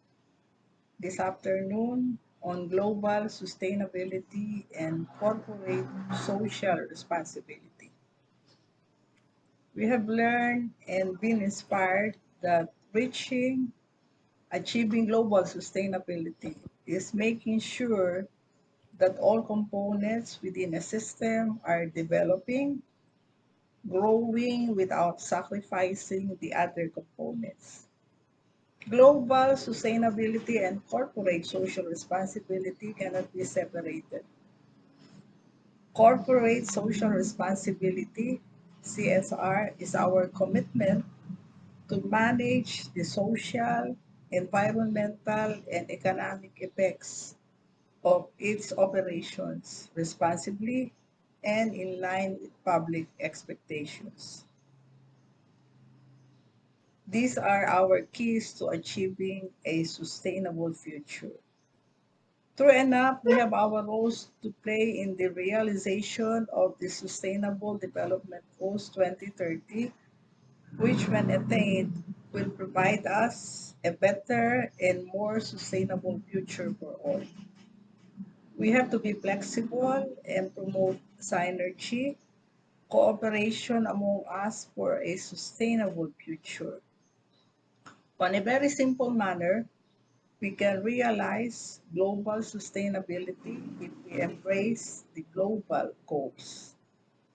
this afternoon on global sustainability and corporate social responsibility. We have learned and been inspired that achieving global sustainability is making sure that all components within a system are developing, growing without sacrificing the other components. Global sustainability and corporate social responsibility cannot be separated. Corporate social responsibility, CSR, is our commitment to manage the social, environmental, and economic effects of its operations responsibly and in line with public expectations. These are our keys to achieving a sustainable future. True enough, we have our roles to play in the realization of the Sustainable Development Goals 2030, which, when attained, will provide us a better and more sustainable future for all. We have to be flexible and promote synergy, cooperation among us for a sustainable future. On a very simple manner, we can realize global sustainability if we embrace the global goals.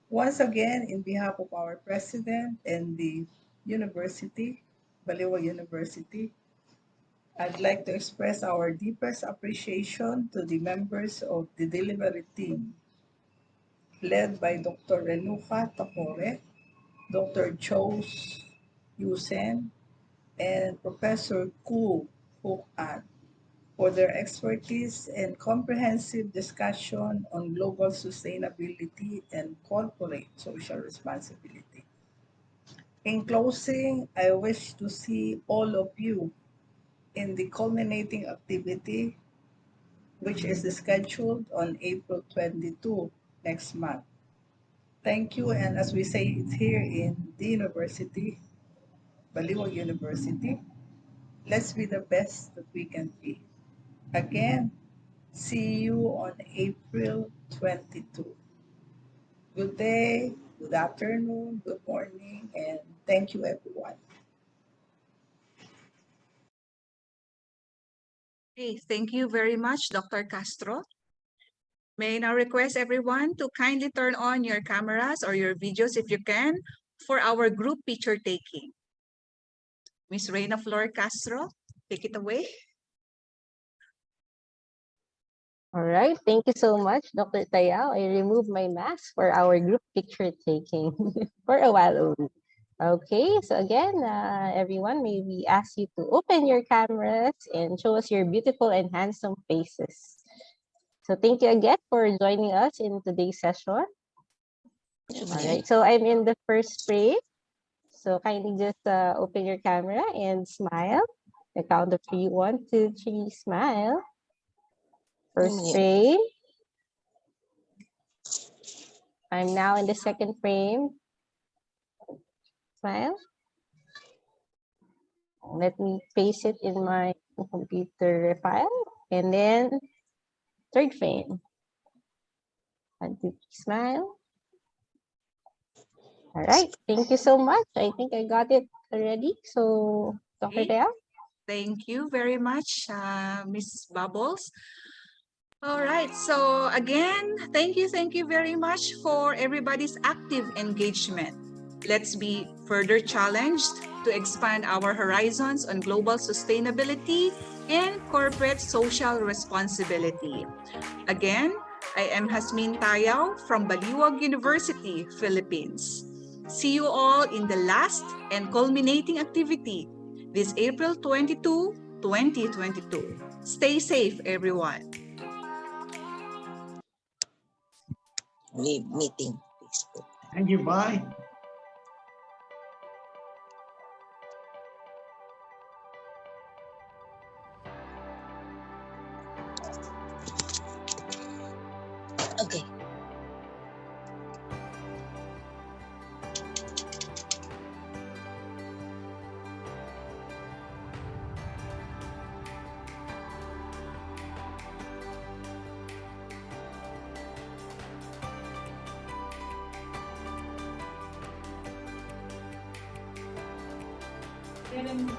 Once again, in behalf of our president and the university, Baliuag University, I'd like to express our deepest appreciation to the members of the delivery team, led by Dr. Renuka Thakore, Dr. Chose Yusen, and Professor Khoo, Hock, for their expertise and comprehensive discussion on global sustainability and corporate social responsibility. In closing, I wish to see all of you in the culminating activity, which is scheduled on April 22 next month. Thank you, and as we say it here in the university, Baliuag University, let's be the best that we can be. Again, see you on April 22. Good day, good afternoon, good morning, and thank you, everyone. Okay, thank you very much, Dr. Castro. May I now request everyone to kindly turn on your cameras or your videos if you can for our group picture taking. Ms. Reina Flor Castro, take it away. All right, thank you so much, Dr. Tayao. I removed my mask for our group picture taking for a while only. Okay, so again, everyone, may we ask you to open your cameras and show us your beautiful and handsome faces. So thank you again for joining us in today's session. All right, so I'm in the first frame. So kindly just open your camera and smile. The count of 3, 1, 2, 3, smile. First frame. I'm now in the second frame. Smile. Let me paste it in my computer file. And then third frame. 1, 2, 3, smile. All right, thank you so much. I think I got it already. So, Dr. Tea? Thank you very much, Ms. Bubbles. All right, so again, thank you very much for everybody's active engagement. Let's be further challenged to expand our horizons on global sustainability and corporate social responsibility. Again, I am Hasmin Tayao from Baliuag University, Philippines. See you all in the last and culminating activity this April 22, 2022. Stay safe, everyone. Leave meeting. Thank you. Bye. Okay. Kailan